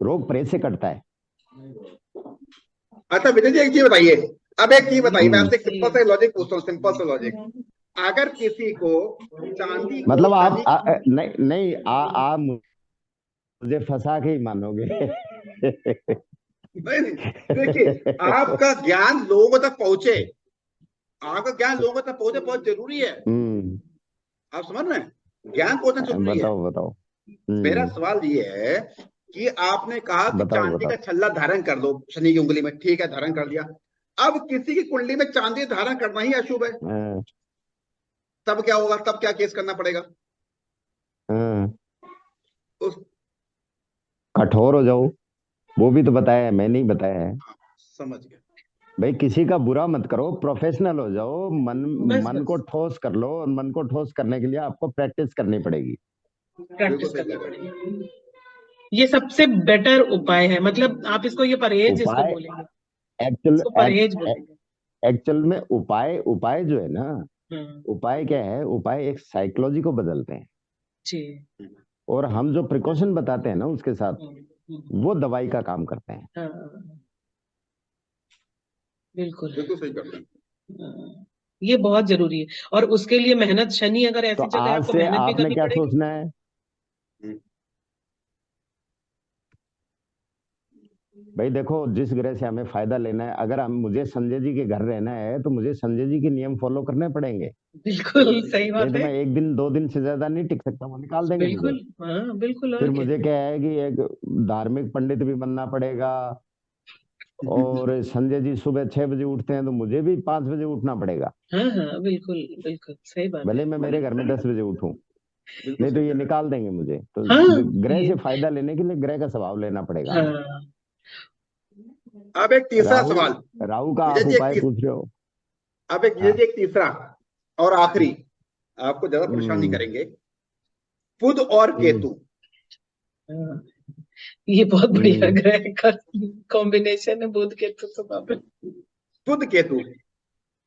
रोग परहेज से कटता है। अच्छा विजय जी एक चीज बताइए, अब एक चीज बताइए, मैं आपसे सही सिंपल है। सा लॉजिक पूछता हूँ, सिंपल सा लॉजिक। अगर किसी को चांदी को मतलब आप शनि, नहीं नहीं, आप मुझे फंसा के ही मानोगे। नहीं नहीं, देखिए आपका ज्ञान लोगों तक पहुंचे, आपका ज्ञान लोगों तक पहुंचे बहुत जरूरी है। आप समझ रहे हैं, ज्ञान पहुंचना जरूरी है। बताओ बताओ। मेरा सवाल ये है कि आपने कहा कि बताओ चांदी का बताओ। छल्ला धारण कर लो शनि की उंगली में, ठीक है धारण कर लिया। अब किसी की कुंडली में चांदी धारण करना ही अशुभ है, हाँ, तब क्या होगा, तब क्या केस करना पड़ेगा? हाँ। उस कठोर हो जाओ, वो भी तो बताया है, मैं नहीं बताया है। समझ गया। भाई किसी का बुरा मत करो, प्रोफेशनल हो जाओ, बस मन को बस ठोस कर लो, और मन को ठोस करने के लिए आपको प्रैक्टिस करनी पड़ेगी। बिल्कुल प्रैक्टिस सही करनी कह रहे हैं। पड़ेगी। ये सबसे बेटर उपाय है, मतलब आप इसको ये परहेज इसको उपाय बोलेंगे, एक्चुअल इसको परहेज बोलेंगे। एक्चुअल में उपाय उपाय जो है ना, हाँ उपाय क्या है? उपाय एक साइकोलॉजी को बदलते हैं, जी। और हम जो प्रिकॉशन बताते हैं ना उसके साथ, वो दवाई का काम करते हैं। हाँ बिल्कुल। बिल्कुल सही कर रहे हैं। हाँ, ये बहुत जरूरी है, और उसके लिए मेहनत, शनि अगर तो ऐसी जगह है आज आपको से मेहनत भी आपने करनी क्या पड़ेगी। सोचना है? भाई देखो, जिस ग्रह से हमें फायदा लेना है, अगर हम मुझे संजय जी के घर रहना है तो मुझे संजय जी के नियम फॉलो करने पड़ेंगे, बिल्कुल सही नहीं बात तो है। मैं एक दिन 2 दिन से ज्यादा नहीं टिक सकता, वो निकाल देंगे मुझे। बिल्कुल हाँ बिल्कुल, और फिर क्या। मुझे क्या है कि एक धार्मिक पंडित भी बनना पड़ेगा, और संजय जी सुबह 6 बजे उठते हैं तो मुझे भी 5 बजे उठना पड़ेगा, हाँ हाँ बिल्कुल बिल्कुल सही बात है। भले मैं मेरे घर में 10 बजे उठूं, बिल्कुल नहीं तो सही ये कह रहे निकाल देंगे मुझे। तो हाँ ग्रह ये से फायदा लेने के लिए ग्रह का स्वभाव लेना पड़ेगा हमें। हाँ हैं। अब एक तीसरा राहु सवाल राहु का विजय आप जी, उपाय पूछ रहे हो। अब एक विजय हाँ। जी एक तीसरा और आखिरी, आपको ज्यादा परेशान नहीं हम्म करेंगे। बुध और हम्म केतु, हाँ, ये बहुत बढ़िया हम्म ग्रह का कॉम्बिनेशन है, बुध केतु, तो बाप रे। बुध केतु,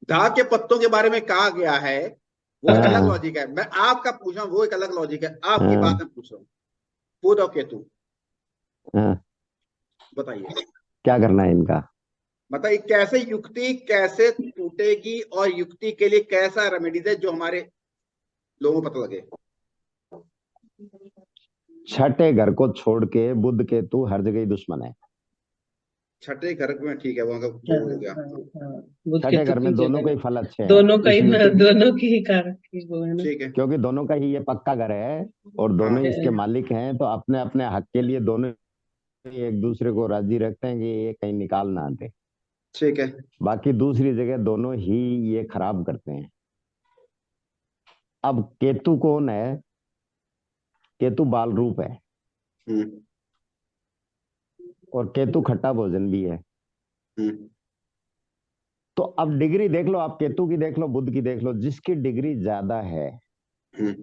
धा के पत्तों के बारे में कहा गया है, वो एक अलग हाँ लॉजिक है। मैं आपका पूछ रहा हूँ, वो एक अलग लॉजिक है। आपकी हाँ बात मैं पूछ रहा हूँ। बुध और केतु, हाँ, बताइए, क्या करना है इनका? बताइए कैसे युक्ति कैसे टूटेगी और युक्ति के लिए कैसा रेमेडीज है जो हमारे लोगों को पता लगे। छठे घर को छोड़ के बुध केतु हर जगह ही दुश्मन है। छठे घर में ठीक है, वहां का हाँ, वो हो गया। हाँ, बुध छठे केतु घर की में दोनों जगह के ही फल अच्छे हैं, दोनों का ही इसलिए ना, दोनों की ही कारक की वो है ना। ठीक है। क्योंकि दोनों का ही ये पक्का घर है और हाँ दोनों ही इसके मालिक हैं, तो अपने अपने हक के लिए दोनों ही एक दूसरे को राजी रखते हैं कि ये कहीं निकाल ना दे। ठीक है। बाकी दूसरी जगह दोनों ही ये खराब करते हैं। अब केतु कौन है? केतु बाल रूप है हम्म और केतु खट्टा भोजन भी है। हम्म तो अब डिग्री देख लो, आप केतु की देख लो, बुध की देख लो, जिसकी डिग्री ज्यादा है। हम्म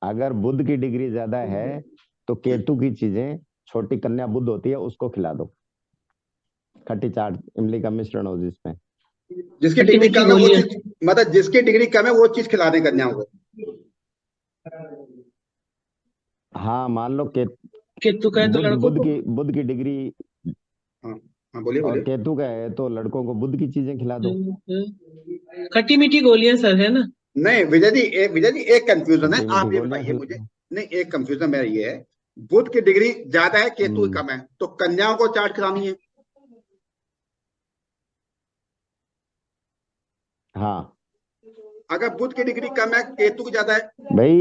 अगर बुध की डिग्री ज्यादा है तो केतु की चीजें, छोटी कन्या बुध होती है, उसको खिला दो। खट्टी चाट इमली का मिश्रण हो जिसमें। जिसकी खट्टी डिग्री मीठी कम है वो गोलियां। चीज, मतलब जिसकी डिग्री कम है वो चीज खिला दें कन्याओं को। हाँ मान लो के केतु का है तो लड़कों को। बुध की डिग्री हाँ हाँ, बोलिए और बोलिए। केतु का है तो लड़कों को बुध की चीजें खिला दो। खट्टी मीठी गोलियां सर, है ना। नहीं विजय जी एक कंफ्यूजन है, खट्टी आप मीठी ये गोलियां बताइए मुझे। खिला। नहीं, एक कंफ्यूजन मेरा ये है, बुध की डिग्री ज्यादा है केतु की हम्म, कम है, तो कन्याओं को चाट खिलानी है। हाँ अगर बुध की डिग्री कम है केतु की ज्यादा है। भाई,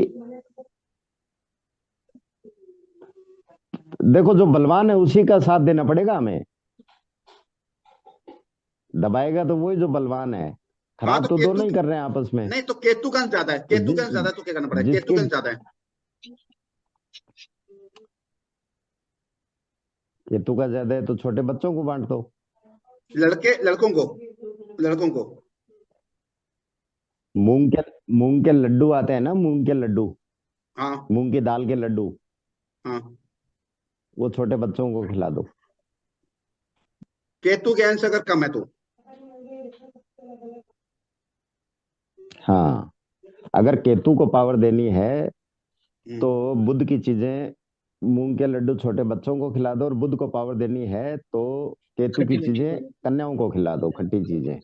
देखो जो बलवान है उसी का साथ देना पड़ेगा हमें। दबाएगा तो वही जो बलवान है। हाँ खराब तो तो केतु दोनों ही कर रहे हैं आपस में। नहीं, तो केतु का अंश ज्यादा है, तो केतु का अंश ज्यादा है तो क्या करना पड़ेगा, केतु जिसकी का अंश ज्यादा है। केतु का ज्यादा है तो छोटे बच्चों को बांट दो। लड़कों को मूंग के लड्डू आते हैं ना, मूंग के लड्डू, हाँ मूंग की दाल के लड्डू, हाँ। वो छोटे बच्चों को खिला दो। केतु के अंश अगर कम है तो हाँ, अगर केतु को पावर देनी है तो हम्म, बुध की चीजें, मूंग के लड्डू छोटे बच्चों को खिला दो, और बुध को पावर देनी है तो केतु की खट्टी मीठी चीजें गोली। कन्याओं को खिला दो, खट्टी चीजें।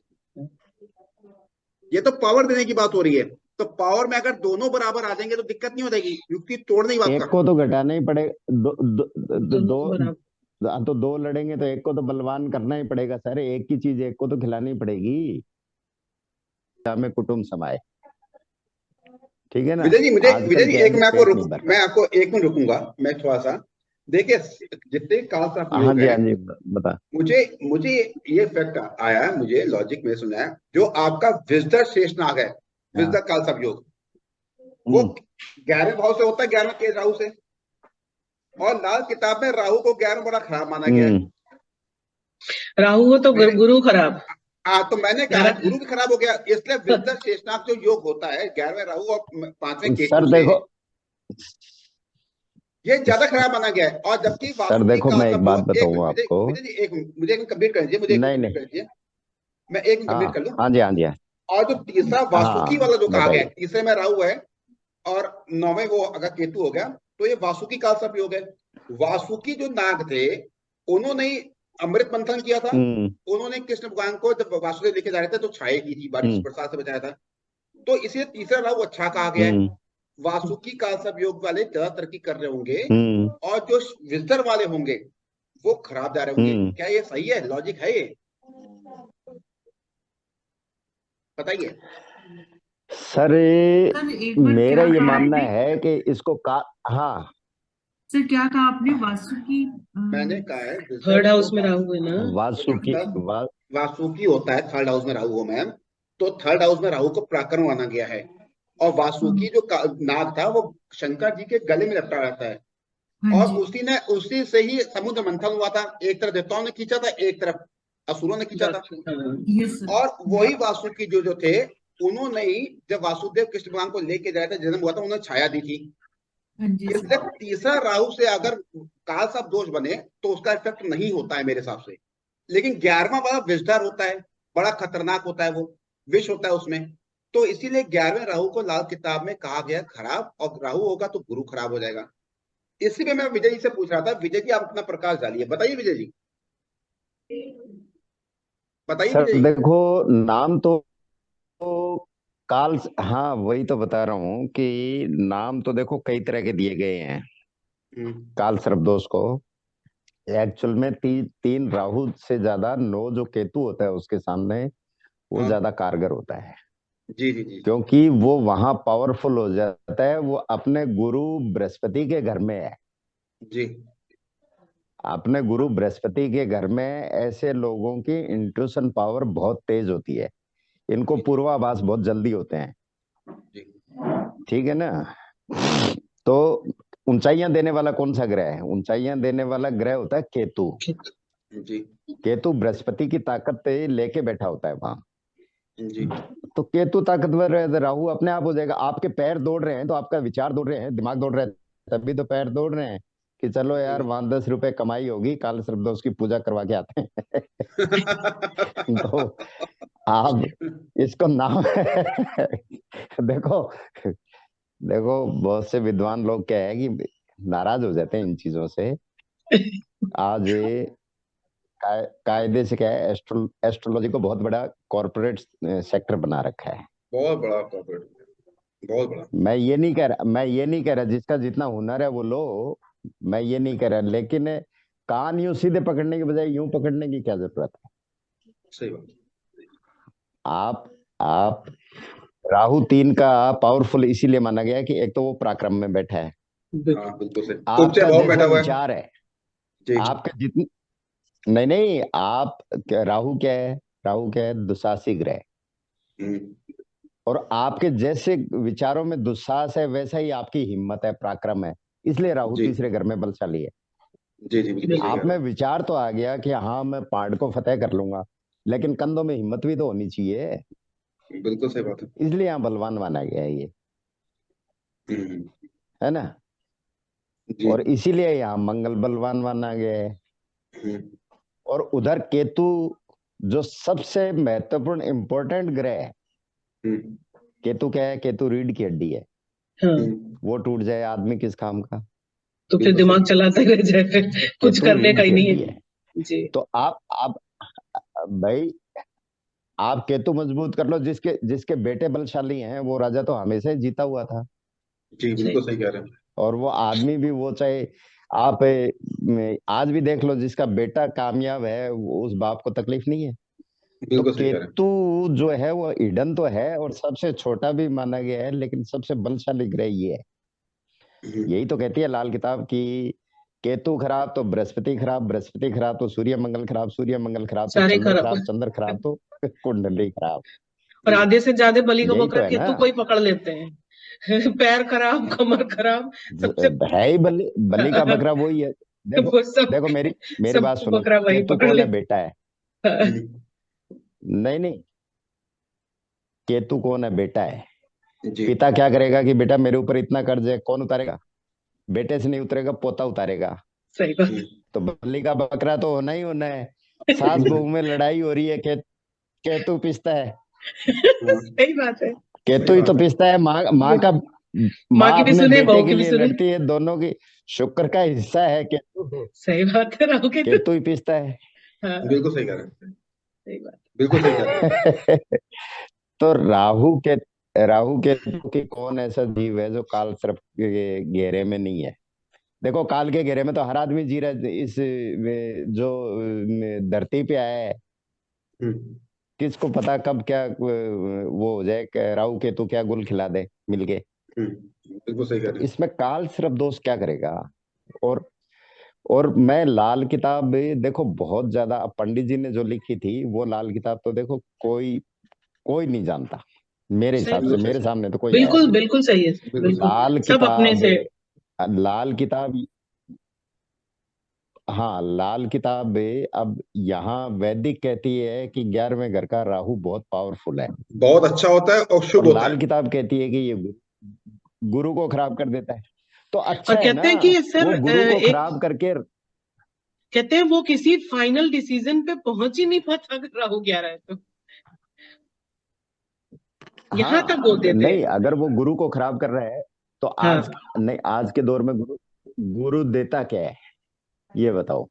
ये तो पावर देने की बात हो रही है। तो पावर में अगर दोनों बराबर आ जाएंगे तो दिक्कत नहीं हो जाएगी, युक्ति तोड़ने की बात एक कर। को तो घटाना ही पड़ेगा। दोनों बराबर। हाँ, तो दो लड़ेंगे तो एक को तो बलवान करना ही पड़ेगा सर, एक की चीज एक को तो खिलानी पड़ेगी। हमें कुटुंब समाए, ठीक है ना। विजय आजकल जी क्या है एक कि पेट नहीं भर मैं रहा। आपको एक मिनट रुकूंगा। मैं थोड़ा सा देखिए, जितने काल साफ हाँ योग जी हैं, हाँ जी, बता। मुझे मुझे ये फैक्ट आया है, मुझे लॉजिक में सुना है, जो आपका विजडर शेषनाग है, हाँ। विजडर काल साफ योग, वो हम्म 11वें भाव से होता है, 11वें के राहु से। और लाल किताब में राहु को 11वां बड़ा खराब माना गया है। हम्म राहु हो तो मैंने गुरु खराब। तो मैंने कहा ग्यारह। गुरु भी खराब हो गया, इसलिए विजडर शेषनाग जो योग होता है 11वें राहु और 5वें केतु सर से, देखो, ये ज्यादा खराब माना गया है। और जबकि सर वासुकी देखो काल मैं का एक बात योग, एक बताऊंगा मिनट आपको। विजय जी, एक मिनट मुझे एक कंप्लीट कर दीजिए, मुझे एक मिनट नहीं कंप्लीट नहीं, कर दीजिए, मैं एक मिनट कंप्लीट हाँ कर लूं। हाँ जी हाँ जी हाँ। और जो तीसरा वासुकी हाँ वाला जो कहा गया है, बताइए। तीसरे में राहु है और 9वें वो अगर केतु हो गया, तो ये वासुकी काल सर्प योग है। वासुकी जो नाग थे, उन्होंने ही अमृत मंथन किया था। हम्म उन्होंने कृष्ण भगवान को जब वासुदेव लेके जा रहे थे तो छाया की थी, बारिश हम्म बरसात से बचाया था। तो इसलिए तीसरा राहु अच्छा कहा गया है। हम्म वासुकी काल सर्प योग वाले ज्यादा तरक्की कर रहे होंगे, हम्म और जो विजडर वाले होंगे वो खराब जा रहे होंगे। हम्म। क्या ये सही है, लॉजिक है ये? बताइए। सर सर एक बार मेरा क्या ये कहा मानना आपने? है कि इसको का, हाँ, सर क्या कहा आपने, वासुकी? मैंने कहा है विजडर थर्ड जो हाउस में राहु है ना। वासुकी आपका वासुकी होता है, थर्ड हाउस में राहु हो मैम, तो थर्ड हाउस में राहु को पराक्रम माना गया है। और वासुकी जो नाग था वो शंकर जी के गले में लपटा रहता है। हाँ और जी। उसी से ही समुद्र मंथन हुआ था, एक तरफ देवताओं ने खींचा था, एक तरफ असुरों ने खींचा था। हाँ। Yes sir. और वही वासुकी जो थे, उन्होंने ही जब वासुदेव कृष्ण भगवान को लेके जाया था, जन्म हुआ था, उन्होंने छाया दी थी। हाँ जी इसलिए सर। तीसरा राहु से अगर काल साफ दोष बने तो उसका इफेक्ट नहीं होता है मेरे हिसाब से। लेकिन 11वां वाला विजडर होता है, बड़ा खतरनाक होता है वो। विष होता है उसमें। तो इसीलिए 11वें राहु को लाल किताब में कहा गया खराब, और राहु होगा तो गुरु खराब हो जाएगा। इसी में मैं विजय जी से पूछ रहा था। विजय जी आप अपना प्रकाश डालिए, बताइए विजय जी, बताइए सर विजय जी। देखो, नाम तो काल, हाँ वही तो बता रहा हूँ कि नाम तो देखो कई तरह के दिए गए हैं हम्म, काल सर्पदोष को। एक्चुअल में तीन राहु से ज्यादा 9 जो केतु होता है उसके सामने वो हाँ, ज्यादा कारगर होता है, जी जी जी क्योंकि वो वहां पावरफुल हो जाता है। वो अपने गुरु बृहस्पति के घर में है। जी। अपने गुरु बृहस्पति के घर में ऐसे लोगों की इंट्यूशन पावर बहुत तेज होती है। इनको जी पूर्वाभास बहुत जल्दी होते हैं। जी ठीक है ना। तो ऊंचाइयां देने वाला कौन सा ग्रह है? ऊंचाइयां देने वाला ग्रह होता है केतु। जी केतु बृहस्पति की ताकत लेके बैठा होता है वहां। जी तो केतु ताकतवर है तो राहु अपने आप हो जाएगा। आपके पैर दौड़ रहे हैं तो आपका विचार दौड़ रहे हैं, दिमाग दौड़ रहा है, तभी तो पैर दौड़ रहे हैं कि चलो यार वहां 10 रुपए कमाई होगी, काल सर्पदोष की पूजा करवा के आते हैं। तो आप इसको नाम देखो, देखो बहुत से विद्वान लोग क्या है कि नाराज हो जाते हैं इन चीजों से। आज कायदे से क्या है, एस्ट्रोलॉजी को बहुत बड़ा कॉरपोरेट सेक्टर बना रखा है। बहुत बड़ा कॉर्पोरेट, बहुत बड़ा। मैं ये नहीं कह रहा जिसका जितना हुनर है वो लो, मैं ये नहीं कह रहा, लेकिन कान यूं सीधे पकड़ने के बजाय यूं पकड़ने की क्या जरूरत है? सही बात। आप राहु 3 का पावरफुल इसीलिए माना गया है कि एक तो वो पराक्रम में बैठा है। हाँ बिल्कुल सही, उपचय आपका भाव बैठा जैसा हुआ है। विचार है, जी। आपका जितनी, नहीं नहीं, राहु क्या है? राहु क्या है? दुशासी ग्रह। हम्म, और आपके जैसे विचारों में दुस्साहस है वैसा ही आपकी हिम्मत है, पराक्रम है। इसलिए राहु जी तीसरे घर में बलशाली है। जी जी बिल्कुल सही कह आप रहे में विचार तो आ गया कि हाँ मैं पहाड़ को फतेह कर लूंगा, लेकिन कंधों में हिम्मत भी तो होनी चाहिए। हैं, बिल्कुल सही बात है। इसलिए यहाँ बलवान माना गया है ये, हम्म, है ना। जी। और इसीलिए यहाँ मंगल बलवान माना गया है। हम्म, और उधर केतु जो सबसे महत्वपूर्ण इंपॉर्टेंट ग्रह है। हम्म, केतु क्या है? केतु रीढ़ की हड्डी है। हाँ, वो टूट जाए आदमी किस काम का? तो फिर बिल्कुल दिमाग सही। चलाते रह जाए, फिर कुछ केतु करने रीढ़ का ही की नहीं हड्डी है। है। जी। तो आप भाई, आप केतु मजबूत कर लो। जिसके जिसके बेटे बलशाली हैं वो राजा तो हमेशा ही जीता हुआ था। जी सही। बिल्कुल सही कह रहे हैं। और वो आदमी भी, वो चाहे आप आज भी देख लो, जिसका बेटा कामयाब है उस बाप को तकलीफ नहीं है। तो बिल्कुल सही कह रहे हैं। केतु जो है वो ईडन तो है और सबसे छोटा भी माना गया है, लेकिन सबसे बलशाली ग्रह ये है। यही तो कहती है लाल किताब की, केतु खराब तो बृहस्पति खराब, बृहस्पति खराब तो सूर्य मंगल खराब, सूर्य मंगल खराब तो सारे चंद्र खराब। खराब, चंद्र खराब तो कुंडली खराब। और आधे से ज्यादा बलि का यही तो बकरा है ना। केतु को ही पकड़ लेते हैं। पैर खराब, कमर खराब, सबसे है ही बलि का बकरा वही है। देखो, वो सब, देखो मेरी मेरी बात सबको सुनो। बकरा वही केतु पकड़ कौन है? लेता बेटा है। है। नहीं नहीं, केतु कौन है? बेटा है। जी पिता क्या करेगा कि बेटा मेरे ऊपर इतना कर्ज है, कौन उतारेगा? बेटे से नहीं उतरेगा, पोता उतारेगा। सही बात। तो बलि का बकरा तो होना ही होना है। सास बहू में लड़ाई हो रही है, केतु पिसता है। सही बात है। सही केतु ही तो बात है। पिसता है। माँ का, माँ माँ की भी अपने सुने, बेटे बहू के की भी लिए सुने। लड़ती है, दोनों की। शुक्र का हिस्सा है केतु। सही बात है, राहु केतु। केतु ही पिसता है। हाँ, बिल्कुल सही कह रहे हैं। सही बात। बिल्कुल सही कह रहे हैं। तो राहु केतु की कौन ऐसा जीव है जो काल सर्प के घेरे में नहीं है? देखो काल के घेरे में तो हर आदमी जी रहा है। जो धरती पे आया है, हम्म, किसको पता कब क्या वो हो जाए, राहु केतु क्या गुल खिला दे मिलके। बिल्कुल सही कह तो रहे हैं। इसमें काल सर्प दोष क्या करेगा? और मैं लाल किताब भी देखो बहुत ज्यादा, अब पंडित जी ने जो लिखी थी वो लाल किताब तो देखो कोई कोई नहीं जानता मेरे सही हिसाब से। बात है। मेरे सामने तो कोई है बिल्कुल नहीं। बिल्कुल सही है, बिल्कुल सही। बिल्कुल। लाल सब अपने किताब, से। लाल किताब, हाँ लाल किताब अब यहाँ वैदिक कहती है कि 11वें घर का राहु बहुत पावरफुल है। बहुत अच्छा होता है और शुभ और होता लाल है। किताब कहती है कि ये गुरु को खराब कर देता है। तो और अच्छा है ना, कहते हैं कि वो सर गुरु को एक, खराब करके। कहते हैं वो किसी फाइनल डिसीजन पे पहुंच ही नहीं पाता अगर राहु 11 है तो। यहाँ तक बोलते थे। नहीं, अगर वो गुरु को खराब कर रहा है तो आज हाँ नहीं, आज के दौर में गुरु देता क्या है ये बताओ।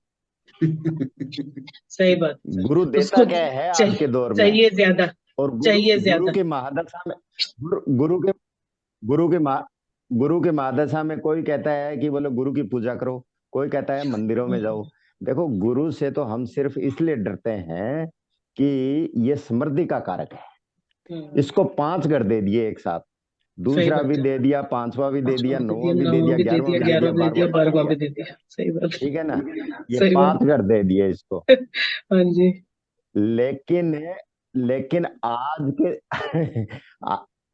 सही बात। गुरु देता उसको क्या है आज के दौर में? चाहिए ज्यादा, और गुरु चाहिए गुरु ज्यादा। की महादशा में गुरु के गुरु के मा, गुरु के महादशा में कोई कहता है कि बोलो गुरु की पूजा करो, कोई कहता है मंदिरों में जाओ। देखो, गुरु से तो हम सिर्फ इसलिए डरते हैं कि ये समृद्धि का कारक है। इसको 5 घर दे दिए एक साथ, दूसरा भी दे दिया, 5वां भी दे दिया, 9वां भी दे दिया, 11वां भी दे दिया, 12वां भी दे दिया। सही बात। ठीक है ना, ये सही 5 घर दे दिए इसको। हाँ जी। लेकिन लेकिन आज के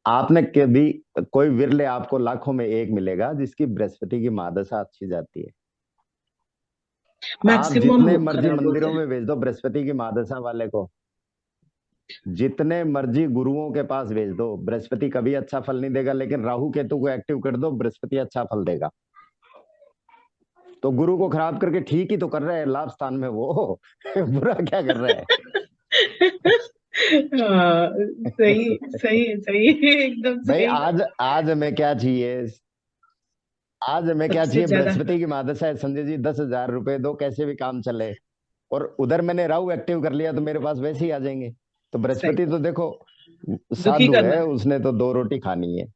आपने कभी, कोई विरले आपको लाखों में एक मिलेगा जिसकी बृहस्पति की महादशा अच्छी जाती है। आप जितने मर्जी मंदिरों में भेज दो बृहस्पति की महादशा वाले को, जितने मर्जी गुरुओं के पास भेज दो, बृहस्पति कभी अच्छा फल नहीं देगा। लेकिन राहु केतु को एक्टिव कर दो, बृहस्पति अच्छा फल देगा। तो गुरु को खराब करके ठीक ही तो कर रहे हैं लाभ स्थान में वो बुरा क्या कर रहे हैं? सही सही सही, एकदम भाई सही। आज हमें क्या चाहिए? आज हमें क्या चाहिए? बृहस्पति की महादशा है संजय जी, 10,000 रुपए दो, कैसे भी काम चले। और उधर मैंने राहु एक्टिव कर लिया तो मेरे पास वैसे ही आ जाएंगे। तो बृहस्पति तो देखो साधु है, उसने तो 2 रोटी खानी है,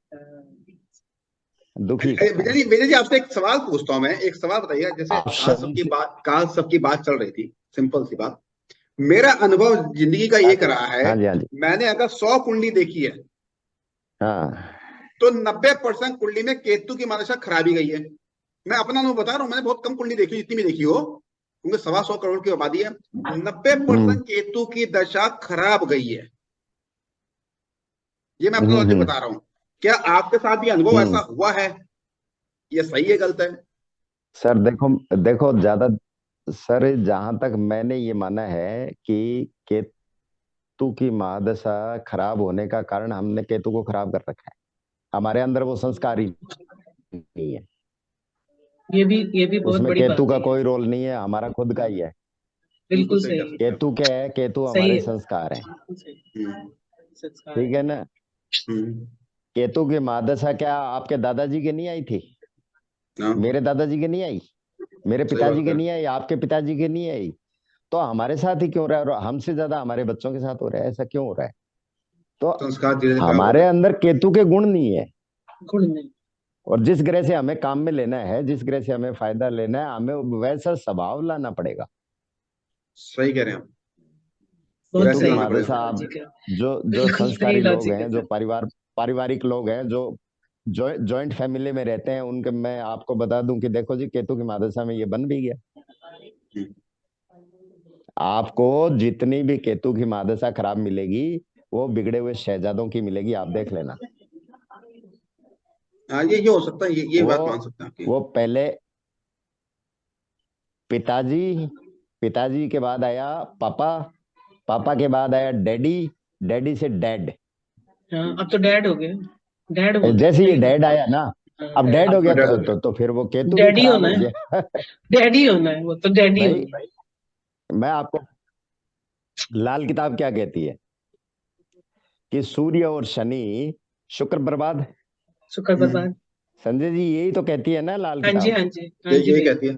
दुखी करना है। विजय जी आपसे एक सवाल पूछता हूँ मैं, एक सवाल बताइएगा। जैसे काल सबकी बात चल रही थी, सिंपल सी बात। मेरा अनुभव जिंदगी का ये रहा है, हाँ जी, हाँ जी। मैंने अगर 100 कुंडली देखी है, हाँ, तो 90% कुंडली में केतु की महादशा खराबी गई है। मैं अपना अनुभव बता रहा हूँ, मैंने बहुत कम कुंडली देखी, जितनी भी देखी हो, क्योंकि 125 करोड़ की आबादी है। 90% केतु की दशा खराब गई है। ये मैं अपना लॉजिक बता रहा हूँ। क्या आपके साथ ये अनुभव ऐसा हुआ है? ये सही है, गलत है? सर देखो ज्यादा, सर जहां तक मैंने ये माना है कि केतु की महादशा खराब होने का कारण हमने केतु को खराब कर रखा है। हमारे अंदर वो संस्कार ही नहीं है। ये भी बहुत उसमें बड़ी केतु का कोई रोल नहीं है, हमारा खुद का ही है। बिल्कुल सही। केतु क्या है? केतु हमारे संस्कार है। ठीक है ना। केतु की महादशा क्या आपके दादाजी के नहीं आई थी? मेरे दादाजी के नहीं आई, मेरे पिताजी के नहीं आई, आपके पिताजी के नहीं आई। तो हमारे साथ ही क्यों रहा है? और हमसे ज्यादा हमारे बच्चों के साथ हो रहा है, ऐसा क्यों हो रहा है? तो हमारे अंदर केतु के गुण नहीं है। और जिस ग्रह से हमें काम में लेना है, जिस ग्रह से हमें फायदा लेना है, हमें वैसा स्वभाव लाना पड़ेगा। सही कह रहे हैं आप। जो संस्कारी लोग हैं, जो पारिवारिक लोग हैं, जो जॉइंट फैमिली में रहते हैं, उनके मैं आपको बता दूं कि देखो जी, केतु की महादशा में ये बन भी गया। आपको जितनी भी केतु की महादशा खराब मिलेगी, वो बिगड़े हुए शहजादों की मिलेगी, आप देख लेना। ये हो सकता है, ये बात मान सकते हैं। वो पहले पिताजी के बाद आया पापा, पापा के बाद आया डैडी, डैडी से डैड। अब तो डैड हो गए, डैड जैसे ये डैड आया ना, अब डैड हो गया तो फिर वो केतु भी खराब हो गया। डैडी होना है, वो तो डैडी होना है। मैं आपको लाल किताब क्या कहती है कि सूर्य और शनि शुक्र बर्बाद, शुक्र बर्बाद। संजय जी यही तो कहती है ना लाल किताब? हाँ जी, हाँ जी, हाँ जी, यही कहती है।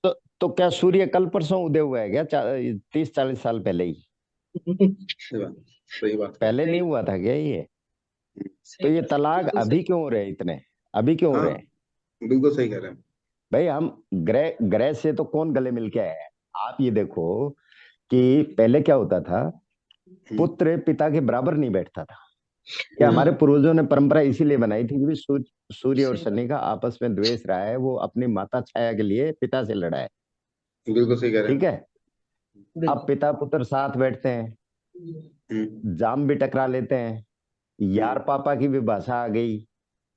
तो तो क्या सूर्य कल परसों उदय हुआ है क्या? 30-40 साल पहले ही? सही बात। पहले नहीं हुआ था क्या ये? तो ये तलाक अभी क्यों हो रहे हैं इतने? अभी क्यों हो रहे हैं? बिल्कुल सही कह रहे हैं भाई। हम ग्रह से तो कौन गले मिल के आए हैं? आप ये देखो कि पहले क्या होता था, पुत्र पिता के बराबर नहीं बैठता था। क्या हमारे पूर्वजों ने परंपरा इसीलिए बनाई थी कि सूर्य और शनि का आपस में द्वेष रहा है, वो अपनी माता छाया के लिए पिता से लड़ा है। बिल्कुल सही कह रहे हैं। ठीक है। अब पिता पुत्र साथ बैठते हैं, जाम भी टकरा लेते हैं, यार पापा की भी भाषा आ गई,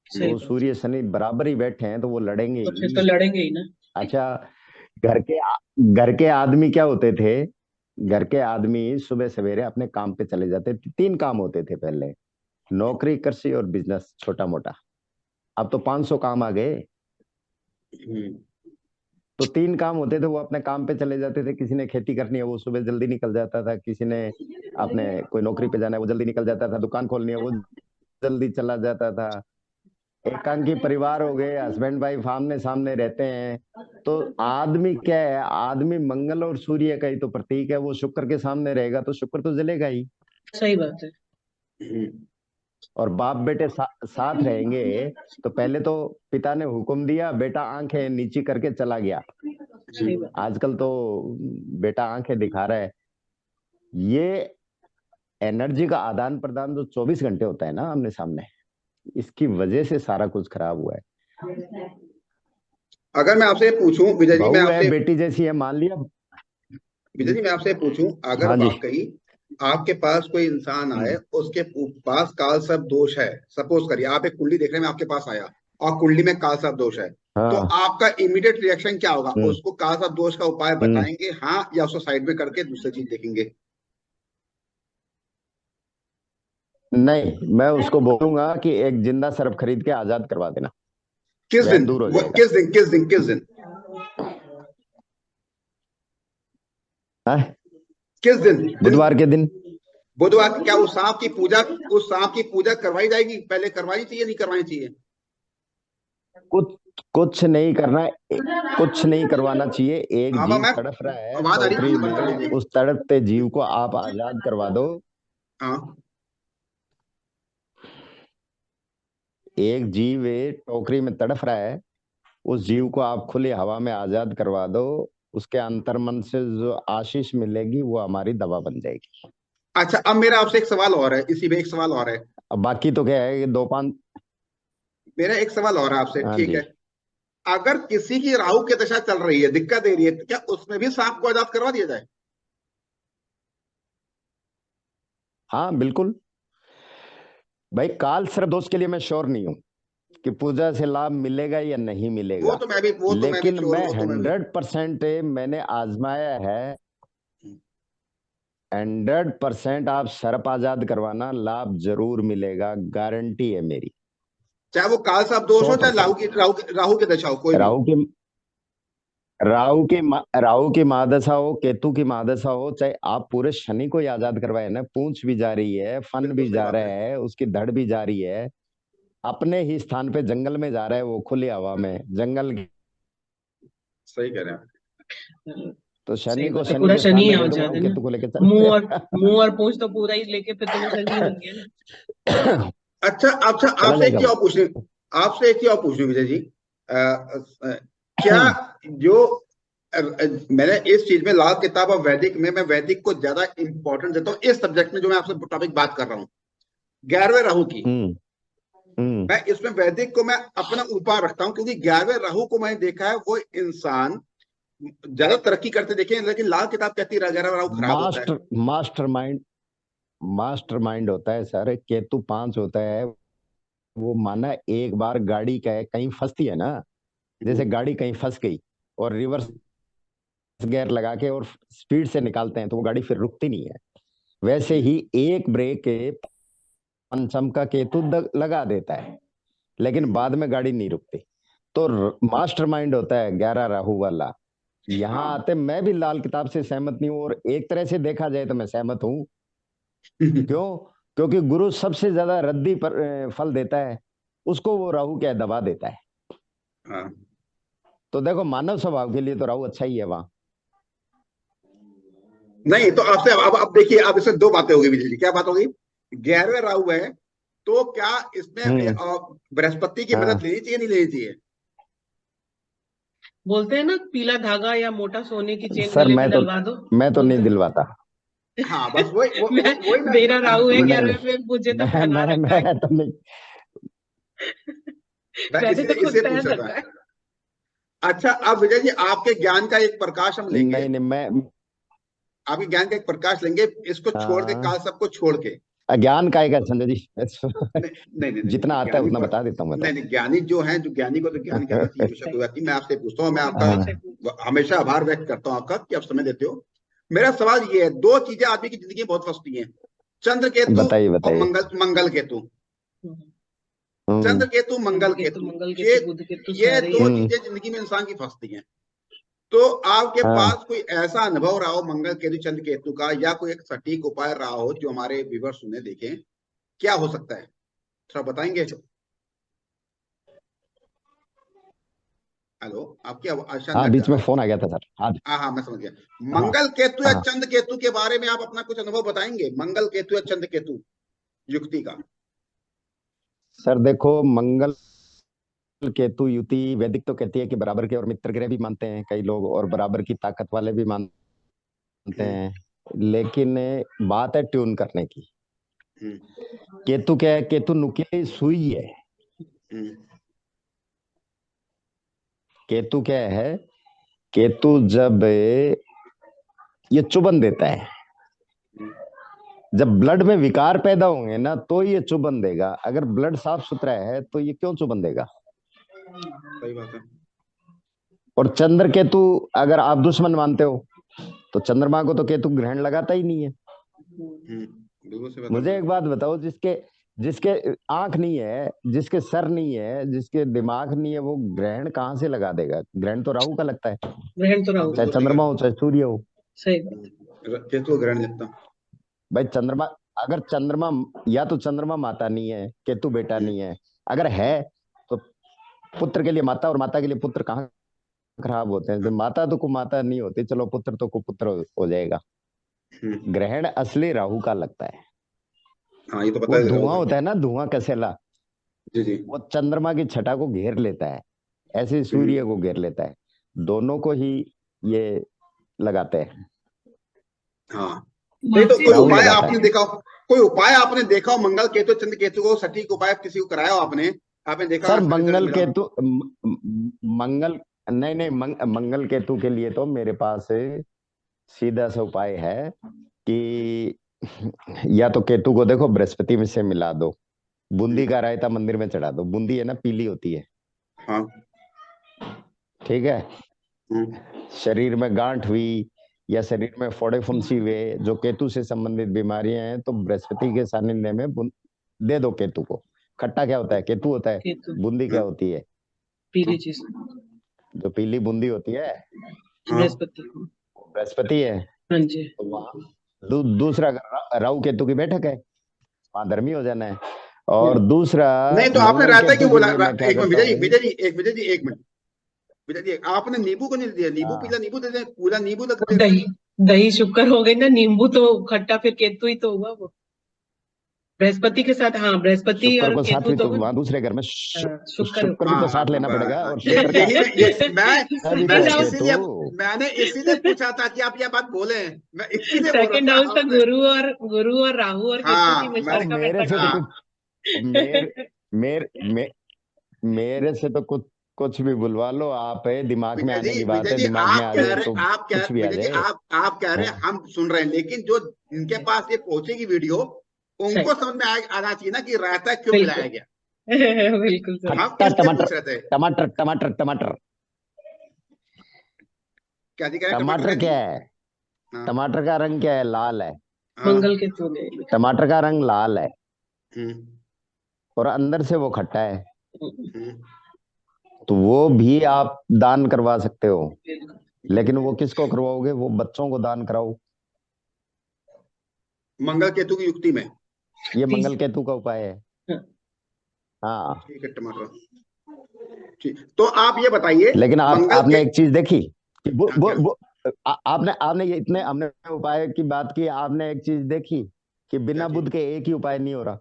तो सूर्य शनि बराबर ही बैठे हैं, तो वो लड़ेंगे तो फिर तो लड़ेंगे ही ना। अच्छा, घर के आदमी क्या होते थे? घर के आदमी सुबह सवेरे अपने काम पे चले जाते थे। 3 काम होते थे पहले, नौकरी, कृषि और बिजनेस, छोटा मोटा। अब तो 500 काम आ गए। तो 3 काम होते थे, वो अपने काम पे चले जाते थे। किसी ने खेती करनी है वो सुबह जल्दी निकल जाता था, किसी ने अपने कोई नौकरी पे जाना है वो जल्दी निकल जाता था, दुकान खोलनी है वो जल्दी चला जाता था। एकांकी परिवार हो गए, हस्बैंड वाइफ आमने सामने रहते हैं। तो आदमी क्या है, आदमी मंगल और सूर्य का ही तो प्रतीक है। वो शुक्र के सामने रहेगा तो शुक्र तो जलेगा ही। सही बात है। और बाप बेटे साथ रहेंगे तो पहले तो पिता ने हुक्म दिया, बेटा आंखें नीची करके चला गया। सही बात। आजकल तो बेटा आंखें दिखा रहा है। ये एनर्जी का आदान प्रदान जो 24 घंटे होता है ना आमने सामने, इसकी वजह से सारा कुछ खराब हुआ है। अगर मैं आपसे पूछूं विजय जी, मैं बहू है आपसे बेटी जैसी है, मान लिया। विजय जी मैं आपसे पूछूं, अगर हाँ जी। वाकई आपके पास कोई इंसान आए, उसके पास काल सर्प दोष है, सपोज करिए आप एक कुंडली देख रहे हैं, मैं आपके पास आया और कुंडली में काल सर्प दोष है, तो हाँ। आपका इमीडिएट रिएक्शन क्या होगा? उसको काल सर्प दोष का उपाय हम्म। बताएंगे हाँ, या उसको साइड में करके दूसरी चीज देखेंगे? नहीं, मैं उसको बोलूंगा कि एक जिंदा सर्प खरीद के आजाद करवा देना, किस वहम दिन? दूर हो जाएगा। किस दिन? किस दिन? किस दिन? हाँ? किस दिन? बुधवार के दिन। बुधवार की क्या उस सांप की पूजा करवाई जाएगी? पहले करवानी चाहिए, नहीं करवानी चाहिए? कुछ नहीं करना, कुछ नहीं करवाना चाहिए। एक हाँ जीव मैं तड़फ रहा है आवाज आ रही टोकरी है, बंद कर में, लीजिए। उस तड़पते जीव को आप आजाद करवा दो। हाँ एक जीव टोकरी में तड़फ रहा है, उस जीव को आप खुली हवा में आजाद करवा दो। उसके अंतर्मन से जो आशीष मिलेगी वो हमारी दवा बन जाएगी। अच्छा, अब मेरा आपसे एक सवाल और है, इसी में एक सवाल और है। अब बाकी तो क्या है कि 2-5। मेरा एक सवाल और है आपसे, हाँ ठीक जी। है? अगर किसी की राहु की दशा चल रही है, दिक्कत दे रही है, तो क्या उसमें भी सांप को आजाद करवा दिया जाए? हाँ बिल्कुल भाई। काल सर्प दोष के लिए मैं श्योर नहीं हूं कि पूजा से लाभ मिलेगा या नहीं मिलेगा, वो तो मैं भी लेकिन श्योर, मैं वो तो मैं भी। 100% मैंने आजमाया है। 100% आप सर्प आजाद करवाना, लाभ जरूर मिलेगा, गारंटी है मेरी। चाहे वो काल साहब दोष हो, चाहे 100%। राहु की दशा हो, कोई भी हो। राहु की राहु की महादशा हो, केतु की महादशा हो, चाहे आप पूरे शनि को ही आजाद करवाए ना, पूंछ भी जा रही है, फन बिल्कुल भी सही जा बात रहा है। है, उसकी धड़ भी जा रही है, अपने ही स्थान पे जंगल में जा रहा है, वो खुली हवा में जंगल की। सही कह रहे हैं। तो सही शनि को बात है, शनि पूरा के स्थान शनि में है दे और दूंगा, ज्यादा वो ना। केतु को लेके मुंह और चल मुंह और पूंछ तो पूरा ही लेके फिर तो वो शनि बन गया ना। अच्छा अच्छा, चला आपसे एक जाएगा चीज वो। और पूछनी, विजय जी। क्या जो मैंने इस चीज में लाल किताब और वैदिक में, मैं वैदिक को ज्यादा इंपॉर्टेंस देता हूँ इस सब्जेक्ट में जो मैं आपसे टॉपिक बात कर रहा हूँ, 11वें राहु की। हम्म। हम्म। मैं इसमें वैदिक को मैं अपना ऊपर रखता हूँ, क्योंकि 11वें राहु को मैंने देखा है, वो इंसान ज्यादा तरक्की करते देखे हैं, लेकिन लाल किताब कहती है 11वां राहु खराब होता है। मास्टर मास्टरमाइंड मास्टरमाइंड होता है सर। केतु 5 होता है। वो माना एक बार गाड़ी का कहीं फंसती है ना, जैसे गाड़ी कहीं फंस गई और रिवर्स गियर लगा के और स्पीड से निकालते हैं तो वो गाड़ी फिर रुकती नहीं है। वैसे ही एक ब्रेक पंचम का केतु लगा देता है, लेकिन बाद में गाड़ी नहीं रुकती। तो मास्टरमाइंड होता है 11 राहु वाला। यहाँ हाँ। आते मैं भी लाल किताब से सहमत नहीं हूँ, और एक तरह से देखा जाए तो मैं सहमत हूँ। क्यों? क्योंकि गुरु सबसे ज्यादा रद्दी पर फल देता है, उसको वो राहु क्या दबा देता है। हाँ। तो देखो, मानव स्वभाव के लिए तो राहु अच्छा ही है वहां। नहीं तो आपसे अब देखिए, अब इसमें दो बातें होगी विजय जी। क्या बात होगी? 11वें राहु है, तो क्या इसमें हम्म। बृहस्पति की मदद हाँ लेनी चाहिए, नहीं लेनी चाहिए? बोलते हैं ना, पीला धागा या मोटा सोने की चेन सर, गले में डलवा दो। मैं तो नहीं बोलते हैं। दिलवाता। हाँ बस वही मैं वही मेरा राहु है नहीं 11वें नहीं, में, मुझे तो पहना रखा है। मैं तो नहीं। मैं मैंने तो इसलिए खुद इसलिए पूछ पहन रहा रखा था। है। अच्छा, अब विजय जी आपके ज्ञान का एक प्रकाश हम लेंगे, नहीं नहीं, मैं आपके ज्ञान का एक प्रकाश लेंगे, इसको छोड़ के, काल सबको छोड़ के। अज्ञान का है संजय जी। नहीं नहीं नहीं जितना नहीं, आता है उतना बता देता हूँ मैं तो। नहीं नहीं, ज्ञानी जो है, जो ज्ञानी को तो ज्ञान कहना चाहिए, हमेशा कोई बात नहीं। मैं आपसे पूछता हूँ, मैं हाँ, आपका हमेशा आभार व्यक्त करता हूँ आपका कि आप समय देते हो। मेरा सवाल ये है, दो चीजें आदमी की जिंदगी में बहुत फंसती हैं, चंद्र केतु बताइए और बताइए। मंगल केतु। हम्म। चंद्र केतु, मंगल केतु, केतु, मंगल ये केतु, बुध केतु ये सारे दो ही। चीजें जिंदगी में इंसान की फंसती हैं। तो आपके हाँ पास कोई ऐसा अनुभव रहा हो मंगल केतु चंद्र केतु का, या कोई एक सटीक उपाय रहा हो जो हमारे व्यूअर सुने देखें, क्या हो सकता है, थोड़ा बताएंगे? हेलो, आपकी आवाज शायद हाँ, लग जा बीच में रहा है। फोन आ गया था सर। हाँ हाँ हाँ, मैं समझ गया। हाँ मंगल केतु या हाँ। चंद्र केतु के बारे में आप अपना कुछ अनुभव बताएंगे, मंगल केतु या चंद्र केतु युक्ति का? सर देखो, मंगल केतु युति वैदिक तो कहती है कि बराबर के और मित्र ग्रह भी मानते हैं कई लोग, और बराबर की ताकत वाले भी मानते हम्म हैं। लेकिन बात है ट्यून करने की। हम्म केतु क्या है? केतु नुकीली सुई है। हम्म केतु क्या है? केतु जब ये चुभन देता है, हम्म, जब ब्लड में विकार पैदा होंगे ना तो ये चुभन देगा। अगर ब्लड साफ सुथरा है तो ये क्यों चुभन देगा? सही बात है। और चंद्र केतु अगर आप दुश्मन मानते हो तो चंद्रमा को तो केतु ग्रहण लगाता ही नहीं है। बिल्कुल सही बात मुझे है। एक बात बताओ, जिसके जिसके आंख नहीं है, जिसके सर नहीं है, जिसके दिमाग नहीं है, वो ग्रहण कहाँ से लगा देगा? ग्रहण तो राहु का लगता है, ग्रहण तो हाँ राहु चाहे बिल्कुल सही चंद्रमा है। हो चाहे सूर्य हो। सही बात। केतु ग्रहण लगता। भाई चंद्रमा, अगर चंद्रमा, या तो चंद्रमा माता नहीं है, केतु बेटा हम्म नहीं है। अगर है तो पुत्र के लिए माता और माता के लिए पुत्र कहाँ खराब होते हैं? जब माता तो कुमाता नहीं होती, चलो पुत्र तो कुपुत्र हो जाएगा। हम्म, ग्रहण असली राहु का लगता है। हाँ ये तो पता वो है राहु धुआं का। होता है ना, धुआं कसेला, जी जी। वो चंद्रमा की छटा को घेर लेता है, ऐसे ही हम्म, सूर्य को घेर लेता है। दोनों को ही ये लगाते हैं, हाँ। नहीं तो मानसिक कोई राहु उपाय लगाता आपने है। देखा हो, कोई उपाय आपने देखा हो मंगल केतु चंद्र केतु को सटीक उपाय किसी को कराया हो आपने, आपने देखा सर हाँ सर रिजल्ट मंगल मिला हो? केतु मंगल, नहीं नहीं, मंगल केतु के लिए तो मेरे पास सीधा सा उपाय है कि या तो केतु को देखो बृहस्पति में से मिला दो, बूंदी हम्म, का रायता मंदिर में चढ़ा दो। बूंदी है ना, पीली होती है, हाँ। ठीक है। हम्म, शरीर में गांठ हुई या शरीर में फोड़े फुंसी हुए, जो केतु से संबंधित बीमारियां हैं, तो बृहस्पति के सानिध्य में दे दो केतु को। खट्टा क्या होता है? केतु होता है। केतु बूंदी क्या हाँ होती है? पीली चीज, जो पीली बूंदी होती है, हाँ बृहस्पति को। बृहस्पति है। हाँ जी। तो वहां दूसरा राहु केतु की बैठक है, वहां धर्मी हो जाना है। और हम्म, दूसरा नहीं तो आपने मंगल रायता केतु क्यों के बोला? लिए मैं क्या एक मिनट करता हूँ? विजय जी एक मिनट। विजय जी आपने नींबू को नहीं दिया, नींबू हाँ, पीला नींबू दे दे, पूरा नींबू लग दे दे। दही, दही शुक्र हो गई ना, नींबू तो खट्टा, फिर केतु ही तो हुआ वो। बृहस्पति के साथ, हाँ बृहस्पति शुक्र और को साथ केतु भी तो तो वहां दूसरे घर में हाँ, शुक्र। शुक्र भी हाँ तो हाँ साथ लेना पड़ेगा, और ये शुक्र का यही मैं ये भी तो मैं सेकंड है हाउस, केतु। मैंने इसीलिए पूछा था कि आप ये बात बोले, मैं इसीलिए बोल सेकंड रहा हाउस था तो आपने। गुरु और राहु और केतु की हाँ मैं और मिश्र का मेरे बैठक से तो है। हाँ कुछ, मेरे मेरे से तो कुछ भी बुलवा लो आप, दिमाग में आने की बात विजय है, जी दिमाग में आ जाए तो आप कह कुछ भी आ विजय जी जाए। आप कह रहे हाँ। हैं, हम सुन रहे हैं, लेकिन जो इनके पास ये पहुंचेगी वीडियो, उनको सही, समझ में आना चाहिए ना कि रायता क्यों बिल्कुल। मिलाया गया। बिल्कुल सही। हम खट्टा इसलिए टमाटर, पूछ रहे थे। टमाटर टमाटर टमाटर। क्या जी कह रहे हैं, टमाटर टमाटर क्या जी? क्या है? हाँ टमाटर का रंग क्या है? लाल है। हाँ। मंगल केतु ने लिखा। टमाटर का रंग लाल है हम्म और अंदर से वो खट्टा है। हम्म तो वो भी आप दान करवा सकते हो, बिल्कुल। लेकिन वो किसको करवाओगे? वो बच्चों को दान कराओ। मंगल केतु की युक्ति में। ये तीस, मंगल केतु का उपाय है। हाँ, हाँ। ठीक है, टमाटर। ठीक, तो आप ये बताइए लेकिन मंगल के। आपने एक चीज देखी कि हाँ क्या? आपने आपने ये इतने हमने उपाय की बात की, आपने एक चीज देखी कि क्या बिना चीज? बुध के एक ही उपाय नहीं हो रहा।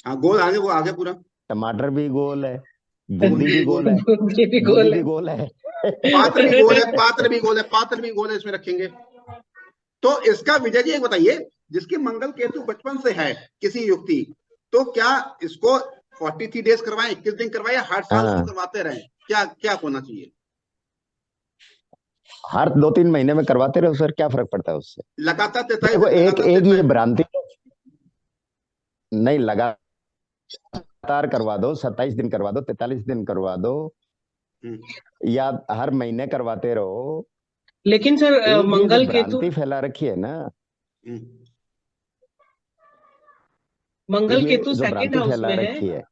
हाँ गोल आगे, वो आगे पूरा। टमाटर भी गोल है, बूंदी बूंदी भी भी गोल गोल है, है, ये भी बूंदी गोल भी है। गोल है। पात्र भी गोल है, पात्र भी गोल है, पात्र भी गोल है, इसमें रखेंगे। तो इसका विजय जी एक बताइए, जिसकी मंगल केतु बचपन से है किसी युक्ति, तो क्या इसको 43 डेज करवाएं, 21 दिन करवाएं, या हर साल उसको हाँ, करवाते रहें? क्या क्या होना चाहिए? हर 2-3 महीने में करवाते रहो सर, क्या फर्क पड़ता है उससे? लगातार 43 देखो, दिन एक लगातार एक 43 ये दिन भ्रांति, नहीं, लगातार करवा दो, 27 दिन करवा दो, 43 दिन करवा दो, हम्म, या हर महीने करवाते रहो। लेकिन सर एक ये जो मंगल केतु, भ्रांति फैला रखी है ना, मंगल ये केतु जो सेकंड भ्रांति हाउस फैला में है। रखी है,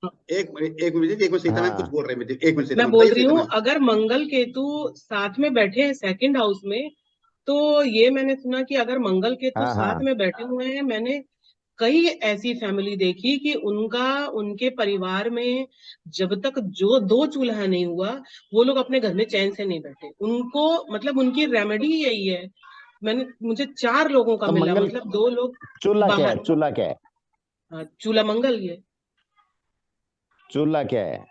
एक मिनट सीता मैम कुछ हाँ बोल रहे हैं, एक मिनट सीता मैं मैम बोल बताइए, रही सीता हूँ मैम। अगर मंगल केतु साथ में बैठे हैं सेकंड हाउस में, तो ये मैंने सुना कि अगर मंगल केतु हाँ साथ हाँ में बैठे हुए हैं, मैंने कई ऐसी फैमिली देखी कि उनका उनके परिवार में जब तक जो दो चूल्हा नहीं हुआ, वो लोग अपने घर में चैन से नहीं बैठे। उनको मतलब उनकी रेमेडी यही है। मुझे 4 लोगों का तो मिला, मंगल मतलब 2 लोग चूल्हा क्या है? बाहर। चूल्हा क्या है? हाँ, चूल्हा मंगल ये, चूल्हा क्या है?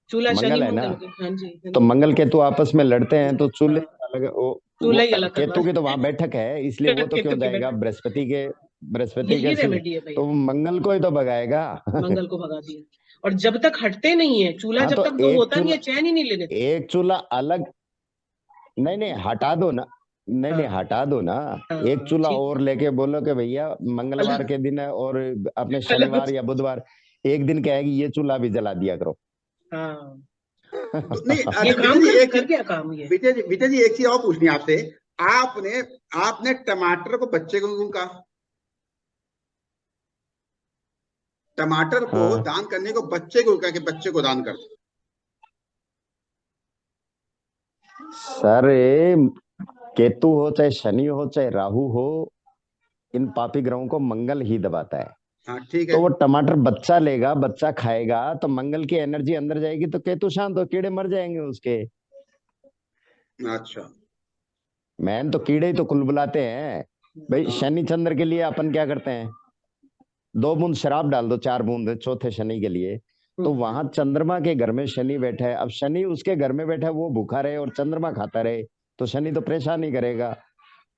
चूल्हा शनि मंगल है ना? मंगल के। हाँ जी, हाँ तो जी। मंगल केतु आपस में लड़ते हैं तो चूल्हे हाँ, अलग वो चूल्हा ही अलग करवा केतु की तो वहां बैठक है, इसलिए वो तो केतु क्यों की जाएगा बैठक। बृहस्पति के यही सिर, रेमेडी है तो भैया, वो मंगल को ही तो भगाएगा। मंगल को भगा दिया। और जब तक हटते नहीं है चूल्हा, हाँ जब तो तक दो होता नहीं है, चैन ही नहीं लेने देते। एक चूल्हा अलग, नहीं नहीं हटा दो ना, नहीं नहीं हाँ हटा दो ना। एक हाँ, चूल्हा ठीक है। और लेके बोलो कि भैया मंगलवार अलग के दिन है और अपने अलग। शनिवार या बुधवार एक दिन क्या है कि ये चूल्हा भी जला दिया करो। हाँ, नहीं ये विजय काम जी एक कर गया काम ये। विजय जी एक चीज और पूछनी है आपसे। आपने आपने टमाटर को बच्चे को क्यों कहा? टमाटर को हाँ दान करने को बच्चे को कहा कि बच्चे को दान कर दो? सर, केतु हो चाहे शनि हो चाहे राहु हो, इन पापी ग्रहों को मंगल ही दबाता है। हाँ ठीक है। तो वो टमाटर बच्चा लेगा, बच्चा खाएगा तो मंगल की एनर्जी अंदर जाएगी तो केतु शांत हो, कीड़े मर जाएंगे उसके। अच्छा। मैन तो कीड़े ही तो कुल बुलाते हैं। भाई हाँ शनि चंद्र के लिए अपन क्या करते हैं, 2 बूंद शराब डाल दो, 4 बूंद चौथे शनि के लिए। तो हम्म, वहां चंद्रमा के घर में शनि बैठा है, अब शनि उसके घर में बैठा है, वो भूखा रहे और चंद्रमा खाता रहे तो शनि तो परेशान ही करेगा।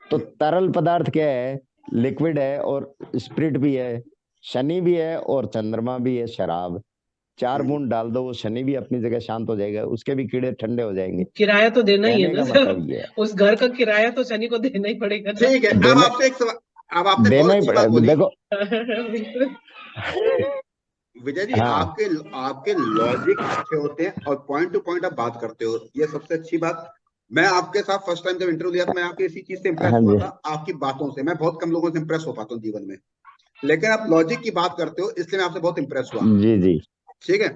तो तरल पदार्थ क्या है, लिक्विड है और स्पिरिट भी है, शनि भी है और चंद्रमा भी है, शराब। 4 बूंद डाल दो, वो शनि भी अपनी जगह शांत हो जाएगा, उसके भी कीड़े ठंडे हो जाएंगे। किराया तो देना ही है कहने ना का सर। मतलब ये है। उस घर का किराया तो शनि को देना ही पड़ेगा ना। ठीक है। अब देने आपसे एक सवाल, अब आपने देना बहुत ही अच्छी बात पड़ेगा बोली देखो। बिल्कुल। विजय जी। हाँ आपके आपके लॉजिक अच्छे होते हैं और पॉइंट टू पॉइंट आप बात करते हो, ये सबसे अच्छी बात। मैं आपके साथ फर्स्ट टाइम जब इंटरव्यू लिया तो मैं आपकी इसी चीज से इंप्रेस हाँ हुआ जी। था, आपकी बातों से। मैं बहुत कम लोगों से इंप्रेस हो पाता हूँ जीवन में, लेकिन आप लॉजिक की बात करते हो इसलिए मैं आपसे बहुत इंप्रेस हुआ। जी जी। ठीक है।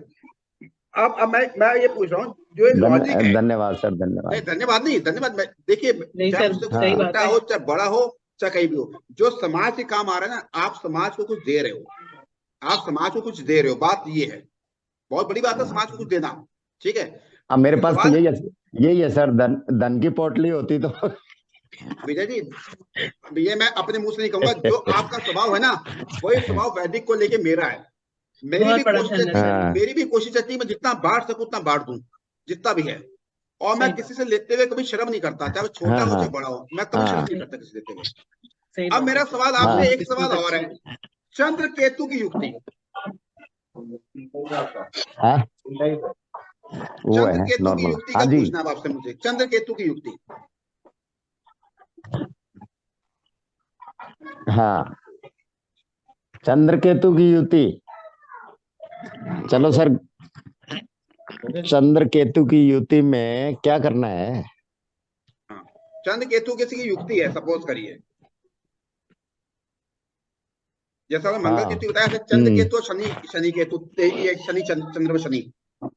अब मैं ये पूछ रहा हूँ, जो ये लॉजिक है। धन्यवाद सर, नहीं धन्यवाद। धन्यवाद नहीं, धन्यवाद। मैं देखिए, नहीं चाहे सर, उससे कोई सही हाँ बात छोटा है। हो चाहे बड़ा हो चाहे कहीं भी हो, जो समाज के काम आ रहा है ना, आप समाज को कुछ दे रहे हो। आप समाज को कुछ दे रहे हो, बात ये है। बहुत बड़ी बात है समाज को कुछ देना। ठीक है। अब मेरे पास तो सवाल यही है सर, धन धन की पोटली होती तो। विजय जी, अब ये मैं अपने मुंह से नहीं कहूंगा, जो आपका स्वभाव है ना, वही स्वभाव वैदिक को लेके मेरा है। मेरी भी बहुत बड़ा कोशिश धन है सर ये। हाँ मेरी भी कोशिश रहती है मैं जितना बांट सकूं उतना बांट दूं, जितना भी है। और मैं सही किसी बात, से लेते हुए कभी शर्म नहीं करता, चाहे वो छोटा हाँ हो हाँ चाहे बड़ा हो, मैं कभी शर्म हाँ नहीं सही करता किसी लेते हुए। सही अब बात है मेरा सर। सवाल हाँ। आपसे एक किस्मत सवाल और अच्छी है। है। चंद्र केतु की युक्ति। हाँ वो चंद्र है केतु की नॉर्मल। युक्ति हाँ का जी। पूछना है अब आपसे मुझे, चंद्र केतु की युक्ति। हाँ चंद्र केतु की युति। चलो सर, चंद्र केतु की युति में क्या करना है? हाँ, चंद्र केतु किसी की युक्ति है, सपोज करिए। जैसा मैं मंगल हाँ। केतु बताया, ऐसे चंद्र केतु और शनि शनि केतु, ये शनि चंद्र में शनि।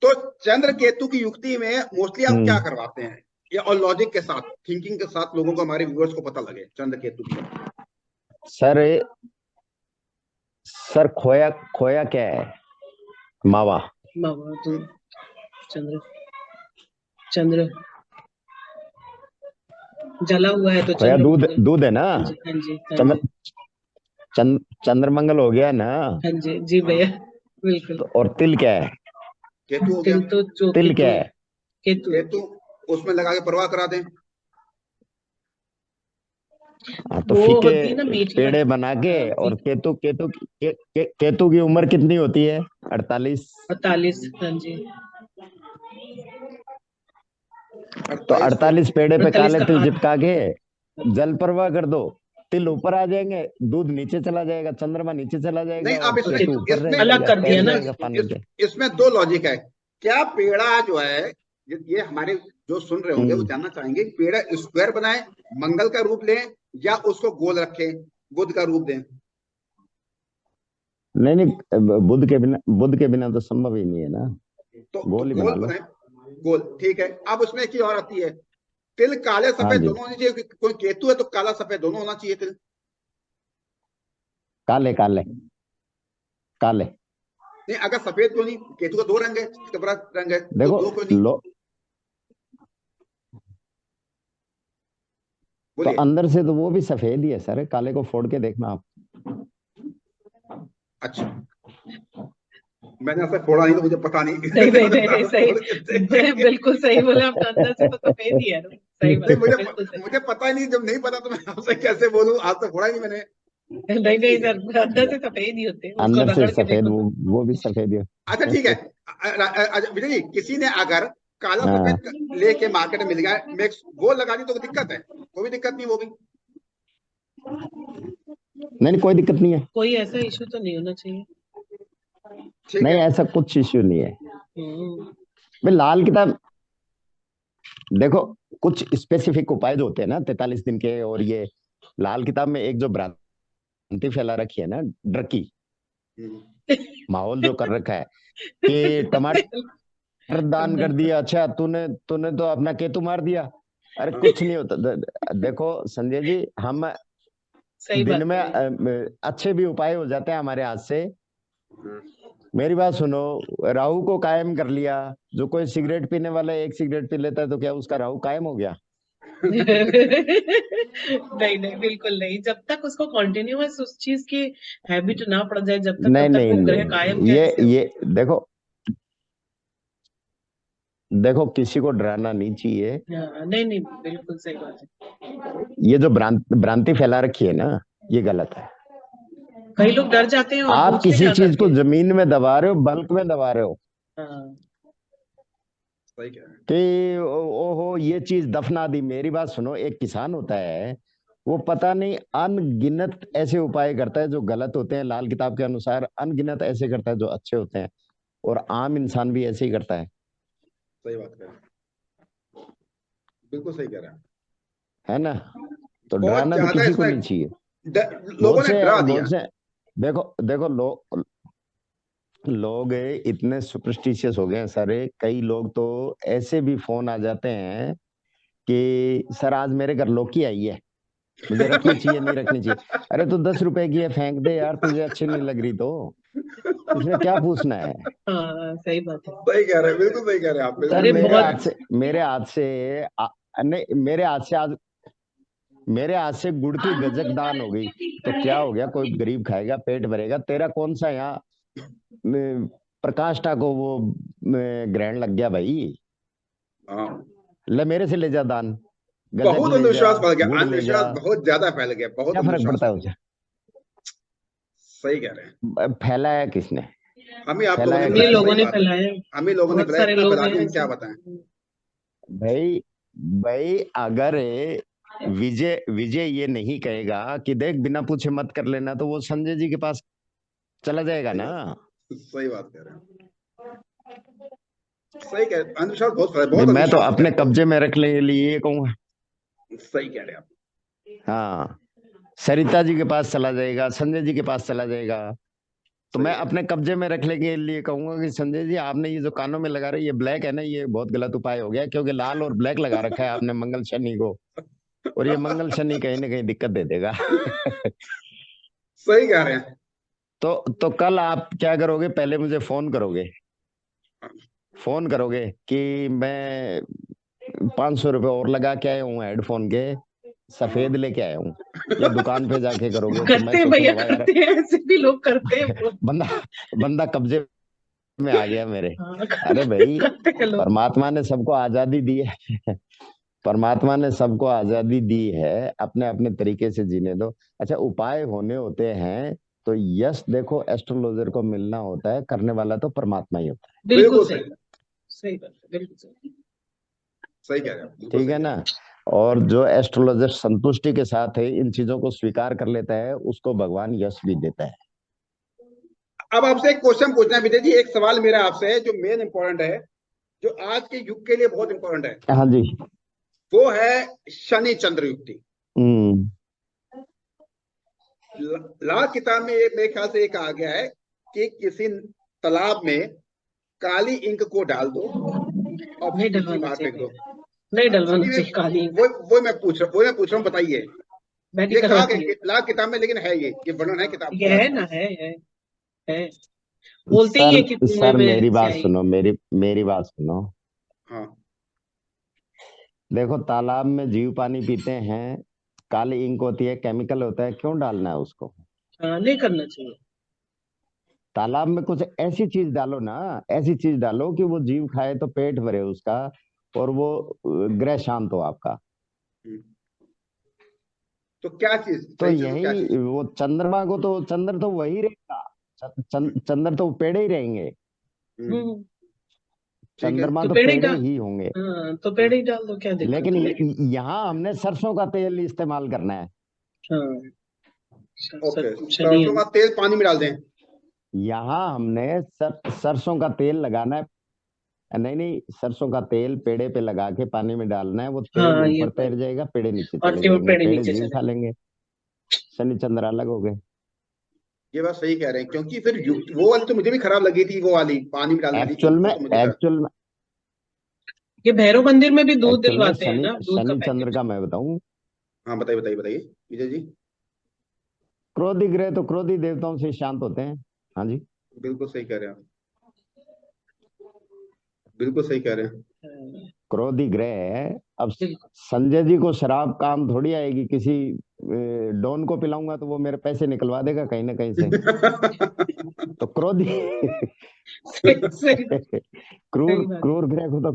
तो चंद्र केतु की युक्ति में मोस्टली आप क्या हम्म। करवाते हैं, या और लॉजिक के साथ, थिंकिंग के साथ, लोगों को, हमारे व्यूअर्स को पता लगे चंद्र केतु की। सर सर खोया खोया क्या है? मावा। मावा तो चंद्र, चंद्र जला हुआ है तो खोया चंद्र दूध, मंगल। दूध है ना? हाँ जी, हाँ जी, हाँ चंद्र जी। चंद्रमंगल हो गया ना? हाँ जी, जी हाँ। भैया, बिल्कुल। तो और तिल क्या है? केतु हो गया। तिल तो जो तिल केतु क्या है। है? केतु है। केतु उसमें लगा के परवाह करा दें। हाँ तो वो फीके होती है ना मीठी पेड़े वाली। बना के। हाँ, और केतु की उम्र कितनी होती है? 48। 48, हाँ जी। तो 48 को। 48 पेड़े पे 48 काले का तिल 8। चिपका के जल प्रवाह कर दो, तिल ऊपर आ जाएंगे, दूध नीचे चला जाएगा, चंद्रमा नीचे चला नहीं, जाएगा अब और और केतु ऊपर रह इसमें अलग जाएगा, कर दिया तैर ना। इसमें जाएगा पानी इस, पे। इसमें दो लॉजिक है। क्या पेड़ा जो है, ये हमारे जो सुन रहे होंगे वो हम्म। जानना चाहेंगे, पेड़ा स्क्वायर बनाए, मंगल का रूप लें, या उसको गोल रखें, बुध का रूप दें? नहीं नहीं, बुध के बिना तो संभव ही नहीं है ना। तो गोल ही गोल बना लो। बनाए, गोल, ठीक है। अब उसमें एक चीज और आती है, तिल काले हाँ सफेद जी, दोनों होने चाहिए, कोई केतु है तो काला सफेद दोनों होना चाहिए तिल। काले काले काले। नहीं, अगर सफेद क्यों नहीं, केतु का दो रंग है, इसका बड़ा रंग है, तो देखो दो क्यों नहीं, लो, तो बोलिए। अंदर से तो वो भी सफेद ही है सर, काले को फोड़ के देखना आप। अच्छा, मैंने ऐसा फोड़ा नहीं तो मुझे पता नहीं। नहीं नहीं नहीं नहीं, फोड़ के देखेंगे। बिल्कुल सही बोले आप, तो अंदर से तो सफेद ही है ना। सही बात नहीं, है, बिल्कुल सही। मुझे पता ही नहीं, जब नहीं पता तो मैं आपसे कैसे बोलूं, आज तक फोड़ा ही नहीं मैंने। नहीं नहीं ठीक है, सर, अंदर से सफेद ही होते हैं, उसको अंदर से रगड़ के सफेद, देखो तो। वो भी सफेद ही अच्छा ठीक है। है। विजय जी, किसी ने अगर काला हाँ, सफेद लेके मार्केट में मिल गया मिक्स, वो लगा दी तो दिक्कत है? कोई दिक्कत नहीं, वो भी नहीं कोई दिक्कत नहीं है। कोई ऐसा इशू तो नहीं होना चाहिए। ठीक नहीं है। ऐसा कुछ इश्यू नहीं है हम्म। भाई। लाल किताब देखो, कुछ स्पेसिफिक उपाय जो होते हैं ना 43 दिन के, और ये लाल किताब में एक जो भ्रांति फैला रखी है ना, डर की, माहौल जो कर रखा है कि टमाटर दान कर दिया, अच्छा तूने तूने तो अपना केतु मार दिया। अरे कुछ नहीं होता। देखो संजय जी, हम सही दिन बात में है। अच्छे भी उपाय हो जाते हैं हमारे हाथ से। मेरी बात सुनो, राहु को कायम कर लिया। जो कोई सिगरेट पीने वाला एक सिगरेट पी लेता है तो क्या उसका राहु कायम हो गया? नहीं नहीं, बिल्कुल नहीं, जब तक उसको कॉन्टिन्यूअस उस चीज की हैबिट ना पड़ जाए जब तक, नहीं तब तक नहीं वो ग्रह नहीं, कायम कैसे हो। ये देखो, देखो किसी को डराना नहीं चाहिए। हाँ, नहीं नहीं, बिल्कुल सही बात है। ये जो भ्रांति फैला रखी है ना, ये गलत है। कई लोग डर जाते हैं और आप पूछते किसी क्या चीज को करके। जमीन में दबा रहे हो, बल्क में दबा रहे हो हाँ। सही कह रहे हैं। कि ओहो ये चीज दफना दी। मेरी बात सुनो, एक किसान होता है, वो पता नहीं अनगिनत ऐसे उपाय करता है जो गलत होते हैं, लाल किताब के अनुसार अनगिनत ऐसे करता है जो अच्छे होते हैं, और आम इंसान भी ऐसे ही करता सही बात कह रहे हैं, बिल्कुल सही कह रहे हैं। है ना? तो बहुत डराना भी ज्यादा किसी को इसमें नहीं चाहिए। लोगों ने डरा दिया। बहुत से देखो देखो लोग इतने सुपरस्टिशियस हो गए हैं सारे। कई लोग तो ऐसे भी फोन आ जाते हैं कि सर आज मेरे घर लौकी आई है, मुझे रखनी चाहिए नहीं रखनी चाहिए। अरे तो 10 रुपए की है, फेंक दे यार, तुझे अच्छी नहीं लग रही तो इसमें क्या पूछना है? हाँ, सही बात है। सही कह रहे हैं, बिल्कुल सही कह रहे हैं आप, सर बिल्कुल अरे सही कह रहे हैं। बहुत। नहीं मेरे हाथ से गुड़ की गजक दान हो गई तो क्या हो गया? कोई गरीब खाएगा, पेट भरेगा। तेरा कौन सा यहाँ प्रकाष्ठा को वो ग्रहण लग गया भाई? हाँ, ले मेरे से ले जा दान, गजक बहुत ले जा, अंधविश्वास फैल गया, गुड़ ले जा, अंधविश्वास बहुत ज्यादा फैल गया, बहुत क्या फर्क अंधविश्वास पड़ता है फैल गया। उसे? सही कह रहे हैं। फैलाया किसने? हम ही आप लोगों ने फैलाया हम ही फैलाया, किसने? लोगों सही ने बात है। फैलाया। हम ही लोगों ने बहुत फैलाया, सारे इतना लोग फैला हैं दिया, हम ऐसे। क्या बताएं। भाई भाई, अगर विजय विजय ये नहीं कहेगा कि देख बिना पूछे मत कर लेना, तो वो संजय जी के पास चला जाएगा सही ना। बात, सही बात कह रहे हैं। सही कह रहे हैं, अंधविश्वास बहुत फैला, भाई बहुत मैं तो अंधविश्वास हो गया, अपने बहुत। कब्जे में रख लेने के लिए ये कहूंगा। सही कह रहे हैं आप। हाँ, सरिता जी के पास चला जाएगा, संजय जी के पास चला जाएगा। तो सही मैं है। अपने कब्जे में रखने के लिए कहूंगा कि संजय जी आपने ये जो कानों में लगा रहे ये ब्लैक है ना, ये बहुत गलत उपाय हो गया, क्योंकि लाल और ब्लैक लगा रखा है आपने मंगल शनि को, और ये मंगल शनि कहीं ना कहीं दिक्कत दे देगा। सही कह रहे हैं। तो कल आप क्या करोगे? पहले मुझे फोन करोगे कि मैं 500 रुपये और लगा के आया हूँ हेडफोन के, सफेद लेके आया हूँ, या दुकान पे जाके करोगे तो मैं करते हैं भैया, सोचूंगा भाई यार करते हैं, ऐसे भी लोग करते हैं फोन। बंदा बंदा कब्जे में आ गया मेरे। हाँ, अरे भाई, करते हैं लोग। परमात्मा ने सबको आजादी दी है। परमात्मा ने सबको आजादी दी है, अपने अपने तरीके से जीने दो। अच्छा, उपाय होने होते हैं तो यस, देखो एस्ट्रोलॉजर को मिलना होता है, करने वाला तो परमात्मा ही होता बिल्कुल बिल्कुल सही सही, बात। सही बात है, बिल्कुल सही। सही कह रहे हैं आप, है। बिल्कुल ठीक सही है कह रहे ना? हैं। और जो एस्ट्रोलॉजर संतुष्टि के साथ है इन चीजों को स्वीकार कर लेता है, उसको भगवान यश भी देता है। अब आपसे एक क्वेश्चन पूछना है विजय जी, एक सवाल मेरा आपसे है जो मेन इंपॉर्टेंट है, जो आज के युग के लिए बहुत इंपॉर्टेंट है, हाँ जी। वो है शनि चंद्र युक्ति। हम्म। लाल किताब में ये मेरे ख्याल से ये कहा गया है कि किसी तालाब में काली इंक को डाल दो और नहीं फिर डलवाना बाहर फेंक चाहिए, दो। नहीं डलवाना सभी में चाहिए काली इंक। वो मैं पूछ रहा हूँ, बताइए। बैठी ये कहा करवाती है। ला किताब में, लेकिन है ये वर्णन है किताब ये है ना, है। बोलते ही सर है कि कुएं सर में मेरी बात स्याही। सुनो, मेरी बात सुनो। हाँ। देखो, तालाब में जीव पानी पीते हैं, काली इंक होती है, केमिकल होता है, क्यों डालना है उसको? हाँ, नहीं करना चाहिए। तालाब में कुछ ऐसी चीज डालो ना, ऐसी चीज डालो कि वो जीव खाए तो पेट भरे उसका, और वो ग्रह शांत हो आपका। हम्म। तो क्या चीज, तो सही चीज वो क्या यही चीज? वो चंद्रमा को तो, चंद्र तो वही रहेगा। चंद्र तो पेड़े ही रहेंगे। हम्म। हम्म। ठीक है। चंद्रमा तो तो पेड़ ही पेड़े डाल। ही होंगे। हाँ, तो पेड़ हाँ। ही डाल दो, क्या दिक्कत लेकिन है। यहाँ हमने सरसों का तेल इस्तेमाल करना है। हाँ, ओके, शनि है सरसों ना। का तेल पानी में डाल दें? यहाँ हमने सरसों का तेल लगाना है। नहीं नहीं, सरसों का तेल पेड़े पे लगा के पानी में डालना है, वो तेल हाँ, ये ऊपर तैर जाएगा, पेड़े नीचे और चले जाएंगे, पेड़ पेड़े नीचे जीव चले। खा लेंगे, शनि चंद्र अलग हो गए। ये बात सही कह रहे हैं, क्योंकि फिर वो वाली तो मुझे भी खराब लगी थी, वो वाली पानी में डालने वाली थी, एक्चुअल में वो तो मुझे खराब। ये भैरव मंदिर में भी दूध एक्चुअल में दिलवाते हैं शनि ना, दूध का शनि चंद्र पैकेट। का मैं बताऊं, हाँ, बताइए बताइए बताइए विजय जी। क्रोधी ग्रह तो क्रोधी देवताओं से शांत होते हैं। हाँ जी। बिल्कुल सही कह रहे हैं आप, बिल्कुल सही कह रहे हैं। हाँ, क्रोधी ग्रह। अब बिल्कुल। संजय जी को शराब काम थोड़ी आएगी, किसी डॉन को पिलाऊंगा तो वो मेरे पैसे निकलवा देगा कहीं ना कहीं से। तो क्रोधी सही सही क्रूर सही बात। क्रूर ग्रह को तो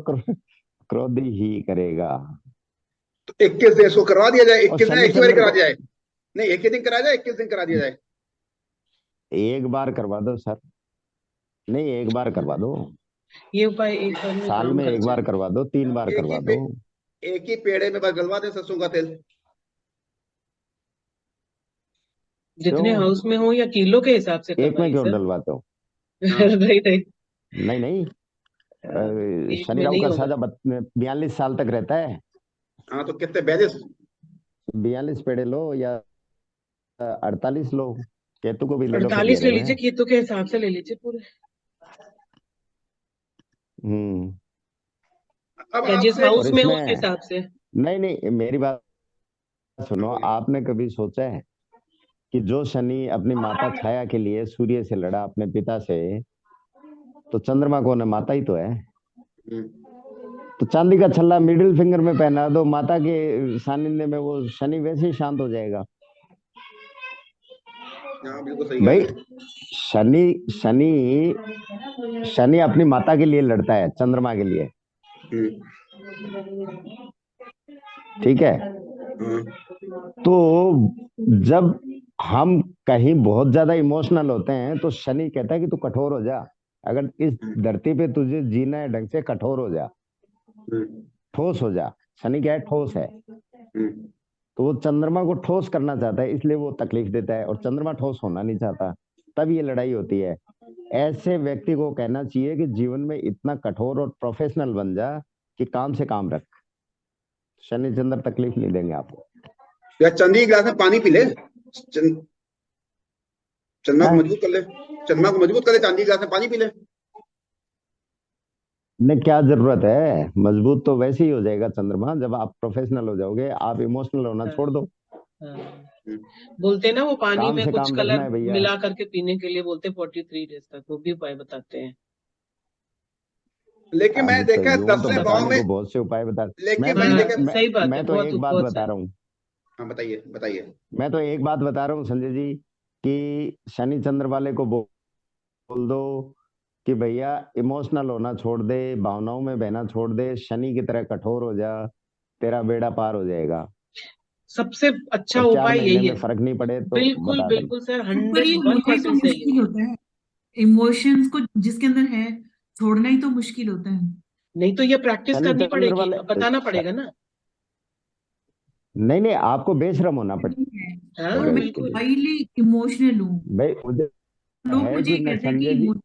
क्रोधी ही करेगा। तो 21 दिन इसको करवा दिया जाए, और 21 दिन शनि एक ही बार चंद्र करा को दिया जाए। नहीं, एक ही दिन करा जाए, 21 दिन करा दिया जाए। एक बार करवा दो सर। नहीं, एक बार करवा दो। ये उपाय एक बार में साल काम में कर एक बार जाए। करवा दो, 3 बार एक ही करवा पे, दो। एक ही पेड़े में बस डलवा दें सरसों का तेल। जितने क्यों? हाउस में हो या किलो के हिसाब से एक में करवाइए क्यों सर। डलवाते हो? हाँ। नहीं नहीं। नहीं नहीं, एक शनि में राहु नहीं का होगा। साझा 42 साल तक रहता है। हाँ, तो कितने 42? 42 पेड़े लो या 48 लो, केतु को भी ले लो, फिर 48 ले घेरे में। लीजिए, खेतों के हिसाब से ले लीजिए पूरे। हम्म। अब या जिस आपसे, और हाउस में हो उस इसमें, हिसाब से। नहीं नहीं, मेरी बात हाँ सुनो। बोलिए। आपने कभी सोचा है कि जो शनि अपनी माता छाया के लिए सूर्य से लड़ा, अपने पिता से, तो चंद्रमा कौन है? माता ही तो है। हम्म। तो चांदी का छल्ला मिडिल फिंगर में पहना दो, माता के सानिध्य में वो शनि वैसे ही शांत हो जाएगा। हाँ, बिल्कुल सही कह भाई, रहे हैं। शनि शनि शनि अपनी माता के लिए लड़ता है, चंद्रमा के लिए। हम्म। ठीक है। हाँ। तो जब हम कहीं बहुत ज्यादा इमोशनल होते हैं तो शनि कहता है कि तू कठोर हो जा। अगर इस हम्म। धरती पे तुझे जीना है ढंग से, कठोर हो जा, हम्म। ठोस हो जा। शनि क्या है? ठोस है। हम्म। तो वो चंद्रमा को ठोस करना चाहता है, इसलिए वो तकलीफ देता है, और चंद्रमा ठोस होना नहीं चाहता। तब ये लड़ाई होती है। ऐसे व्यक्ति को कहना चाहिए कि जीवन में इतना कठोर और प्रोफेशनल बन जा कि काम से काम रख। शनि चंद्र तकलीफ नहीं देंगे आपको। या चंदी के गिलास में पानी पी ले, चंद्रमा को है? मजबूत कर ले, चंद्रमा को मजबूत कर ले, चांदी के गिलास में पानी पी ले। ने क्या जरूरत है? मजबूत तो वैसे ही हो जाएगा चंद्रमा जब आप प्रोफेशनल हो जाओगे। आप इमोशनल होना छोड़ हाँ, दो। हाँ। हम्म। बोलते हैं ना, वो पानी काम में से कुछ काम रखना कलर है भैया। मिला करके पीने के लिए बोलते हैं 43 डेज तक, वो भी उपाय बताते हैं। लेकिन अब मैंने तो देखा है यूं तो 10वें भाव बताने में, को बहुत से उपाय बता। लेकिन मैंने मैं देखा। मैं सही बात है, मैं तो बहुत एक बात बहुत बता सारे। रहा हूँ। हाँ, बताइए बताइए। मैं तो एक बात बता रहा हूँ संजय जी, कि शनि चंद्र वाले को बोल दो कि भैया इमोशनल होना छोड़ दे, भावनाओं में बहना छोड़ दे, शनि की तरह कठोर हो जा, तेरा बेड़ा पार हो जाएगा। सबसे अच्छा और 4 उपाय महीने यही में है। फर्क नहीं पड़े तो बिल्कुल बता देना। बिल्कुल सर, पर हंड्रेड ये वन होना ही तो परसेंट सही है। मुश्किल होता है, इमोशंस को जिसके अंदर है छोड़ना ही तो मुश्किल होता है। नहीं तो ये प्रैक्टिस शनि करनी चंद्र पड़ेगी, वाले अब बताना पड़ेगा ना। नहीं नहीं, आपको बेशरम होना नहीं है तो हाँ, पड़ेगा मैं इसके बिल्कुल। लिए। हाईली इमोशनल हूँ। भाई मुझे लोग है मुझे कि ये मैं कहते हैं कि संजय जी, इमोशन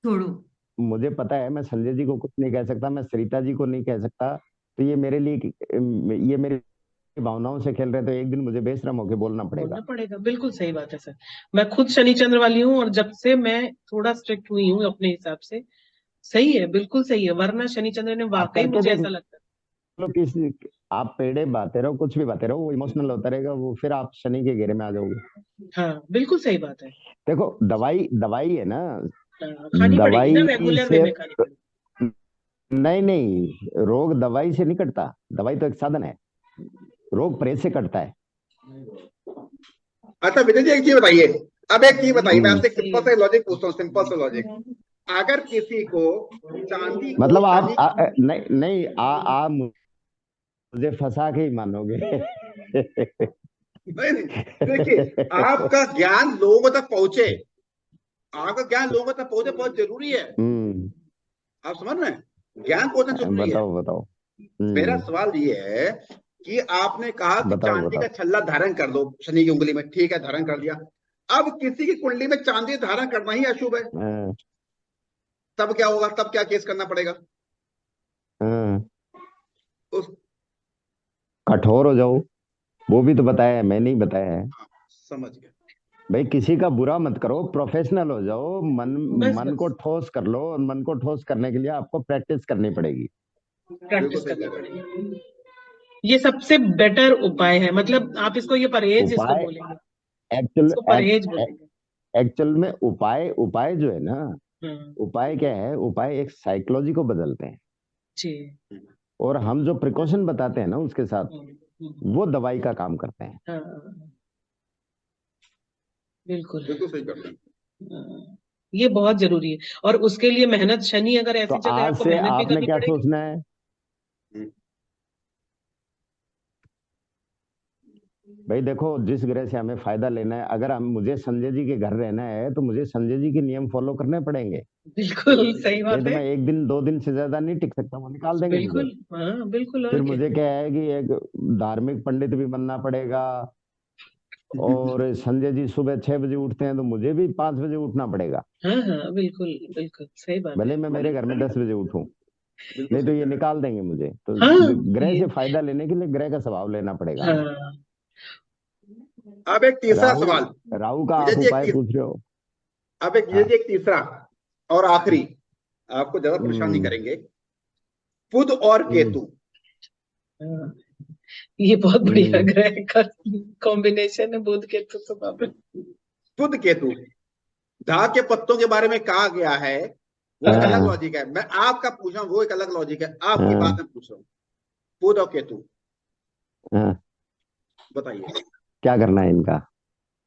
छोड़ो। मुझे पता है मैं संजय जी को कुछ नहीं कह सकता, मैं सरिता जी को नहीं कह सकता। तो ये मेरे लिए, ये मेरी भावनाओं से खेल रहे हैं तो एक दिन मुझे बेशरम होके बोलना बोलना पड़ेगा। पड़ेगा, बिल्कुल सही बात है सर। मैं खुद शनि चंद्र वाली हूँ, और जब से मैं थोड़ा स्ट्रिक्ट हुई हूँ अपने हिसाब से, सही है, बिल्कुल सही है, वरना शनि चंद्र ने आप वाकई करके मुझे देख ऐसा लगता लो, किसी आप पेड़े बाते रहो, कुछ भी बाते रहो, वो इमोशनल होता रहेगा, वो फिर आप शनि के घेरे में आ जाओगे। है। हाँ, बिल्कुल सही बात है। देखो दवाई दवाई है ना, हाँ, खानी पड़ेगी ना, दवाई रेगुलर वे से में खानी पड़ेगी। नहीं नहीं, रोग दवाई से नहीं कटता, दवाई तो एक साधन है, रोग परहेज से कटता है। अच्छा विजय जी, एक चीज बताइए, अब एक चीज बताइए, मैं आपसे एक सही सिंपल है। सा लॉजिक पूछता हूँ, सिंपल सा लॉजिक। अगर किसी को चांदी को मतलब आप शनि नहीं नहीं, आप मुझे फंसा के ही मानोगे। नहीं नहीं, देखिए आपका ज्ञान लोगों तक पहुंचे, आपका ज्ञान लोगों तक पहुंचे बहुत जरूरी है। हम्म, आप समझ रहे हैं, ज्ञान पहुंचना जरूरी है। बताओ बताओ। मेरा सवाल ये है कि आपने कहा कि बताओ चांदी का बताओ। छल्ला धारण कर लो शनि की उंगली में, ठीक है, धारण कर लिया। अब किसी की कुंडली में चांदी धारण करना ही अशुभ है, हाँ, तब क्या होगा, तब क्या केस करना पड़ेगा हाँ, उस? कठोर हो जाओ, वो भी तो बताया है, मैं नहीं बताया है। हाँ, समझ गया। भाई किसी का बुरा मत करो, प्रोफेशनल हो जाओ, मन बस मन को बस, ठोस कर लो, और मन को ठोस करने के लिए आपको प्रैक्टिस करनी पड़ेगी। बिल्कुल प्रैक्टिस सही करनी कह रहे हैं। पड़ेगी। ये सबसे बेटर उपाय है, मतलब आप इसको, ये परहेज इसको उपाय बोलेंगे, एक्चुअल इसको परहेज बोलेंगे। एक्चुअल में उपाय उपाय जो है ना, हाँ उपाय क्या है, उपाय एक साइकोलॉजी को बदलते हैं, जी। और हम जो प्रिकॉशन बताते हैं ना उसके साथ, वो दवाई का काम करते हैं। हाँ, बिल्कुल। बिल्कुल सही कर रहे हैं। हाँ, ये बहुत जरूरी है, और उसके लिए मेहनत, शनि अगर तो ऐसी जगह है, आज आपको से मेहनत भी आपने करनी क्या पड़ेगी। सोचना है, हम्म, भाई देखो जिस ग्रह से हमें फायदा लेना है, अगर हम मुझे संजय जी के घर रहना है तो मुझे संजय जी के नियम फॉलो करने पड़ेंगे, बिल्कुल सही नहीं बात तो है। मैं एक दिन दो दिन से ज्यादा नहीं टिक सकता, वो निकाल देंगे मुझे। बिल्कुल, हाँ बिल्कुल, और फिर क्या। मुझे क्या है कि एक धार्मिक पंडित भी बनना पड़ेगा, और संजय जी सुबह 6 बजे उठते हैं तो मुझे भी 5 बजे उठना पड़ेगा, हाँ हाँ, बिल्कुल बिल्कुल सही बात है। भले मैं मेरे घर में 10 बजे उठूं, बिल्कुल नहीं तो सही ये कह रहे निकाल देंगे मुझे। तो हाँ, ग्रह ये, से फायदा लेने के लिए ग्रह का स्वभाव लेना पड़ेगा हमें। हाँ, हैं। अब एक तीसरा राहु सवाल, राहु का विजय आप जी एक उपाय पूछ रहे हो। अब एक विजय हाँ। जी एक तीसरा और आखिरी, आपको ज्यादा परेशान नहीं हम्म। करेंगे। बुध और हम्म। केतु, हाँ, ये बहुत बढ़िया हम्म। ग्रह का कॉम्बिनेशन है, बुध केतु तो बाप रे। बुध केतु, धा के पत्तों के बारे में कहा गया है, वो एक अलग हाँ। लॉजिक है, मैं आपका पूछ रहा हूँ, वो एक अलग लॉजिक है, आपकी बात हाँ। मैं पूछ रहा हूँ। बुध और केतु, हाँ। बताइए, क्या करना है इनका।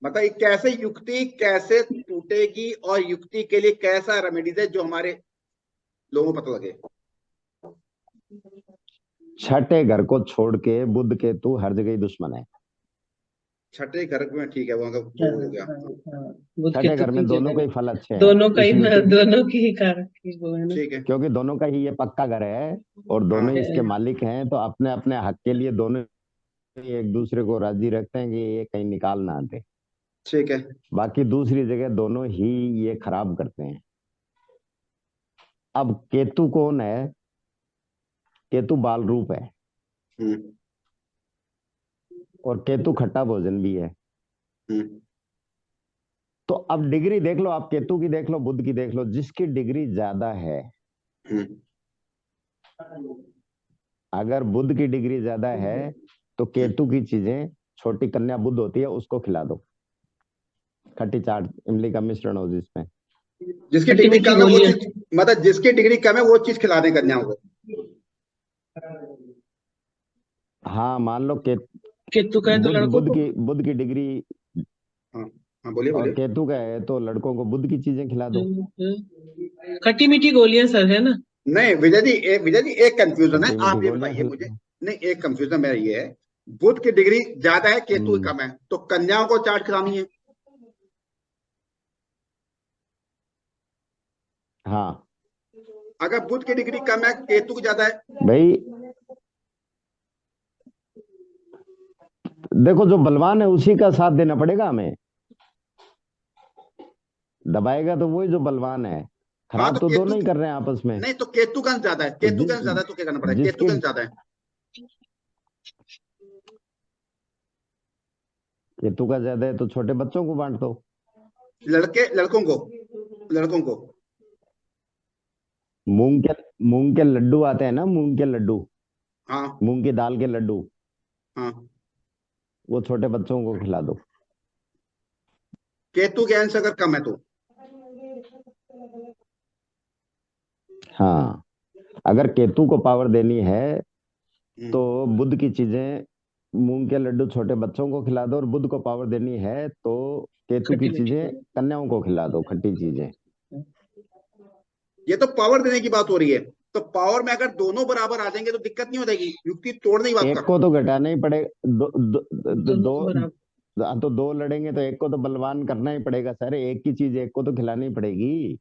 बताइए कैसे युक्ति कैसे टूटेगी, और युक्ति के लिए कैसा रेमेडीज है जो हमारे लोगों को पता लगे। छठे घर को छोड़ के बुध केतु हर जगह ही दुश्मन है। छठे घर में ठीक है, वहां का हाँ वो हो गया। हाँ हाँ, बुध छठे केतु घर की में दोनों जगह के में, ही फल अच्छे हैं दोनों का इस ही, युति में, दोनों की ही कारक की वो है ना। ठीक है। क्योंकि दोनों का ही ये पक्का घर है, और दोनों ही हाँ इसके मालिक हैं, तो अपने अपने हक के लिए दोनों ही एक दूसरे को राजी रखते हैं कि ये कहीं निकाल ना दे। ठीक है। बाकी दूसरी जगह दोनों ही ये खराब करते हैं। अब केतु कौन है, केतु बाल रूप है, हम्म। और केतु खट्टा भोजन भी है। हम्म। तो अब डिग्री देख लो, आप केतु की देख लो, बुध की देख लो, जिसकी डिग्री ज्यादा है, हम्म। अगर बुध की डिग्री ज्यादा है तो केतु की चीजें, छोटी कन्या बुध होती है उसको खिला दो, खट्टी चाट इमली का मिश्रण हो जिसमें। जिसकी खट्टी डिग्री मीठी कम है वो गोलियां। चीज, मतलब जिसकी डिग्री कम है वो चीज खिलाने कन्याओं को। हाँ मान लो के केतु का है तो बुध लड़कों बुध को। की बुध की डिग्री, हाँ हाँ, बोलिए और बोलिए। केतु का है तो लड़कों को बुध की चीजें खिला दो। खट्टी मीठी गोलियां सर, है ना। नहीं विजय जी एक कंफ्यूजन है, खट्टी मीठी आप ये गोलियां बताइए खिला मुझे। दो। नहीं, एक कंफ्यूजन मेरा ये है, बुध की डिग्री ज्यादा है केतु की हम्म। कम है, तो कन्याओं को चाट खिलानी है। हाँ अगर बुध की डिग्री कम है केतु की ज्यादा है। भाई, देखो जो बलवान है उसी का साथ देना पड़ेगा हमें, दबाएगा तो वही जो बलवान है, हाँ खराब तो तो केतु दोनों ही कर रहे हैं आपस में। नहीं, तो केतु का अंश ज्यादा है, तो केतु का अंश ज्यादा है, तो क्या करना पड़ेगा, केतु जिसकी का अंश ज्यादा है। केतु का ज्यादा है तो छोटे बच्चों को बांट दो। लड़कों को मूंग के लड्डू आते हैं ना, मूंग के लड्डू, हाँ मूंग की दाल के लड्डू, हाँ। वो छोटे बच्चों को खिला दो। केतु के अंश अगर कम है तो हाँ, अगर केतु को पावर देनी है तो हम्म, बुध की चीजें, मूंग के लड्डू छोटे बच्चों को खिला दो, और बुध को पावर देनी है तो केतु की खट्टी मीठी चीजें चीजें। कन्याओं को खिला दो, खट्टी चीजें। ये तो पावर देने की बात हो रही है। तो पावर में अगर दोनों बराबर आ जाएंगे तो दिक्कत नहीं हो जाएगी, युक्ति तोड़ने की बात कर एक रहा को हूँ। तो घटाना ही पड़ेगा। दोनों को बराबर। हाँ, तो दो लड़ेंगे तो एक को तो बलवान करना ही पड़ेगा सर, एक की चीज एक को तो खिलानी पड़ेगी।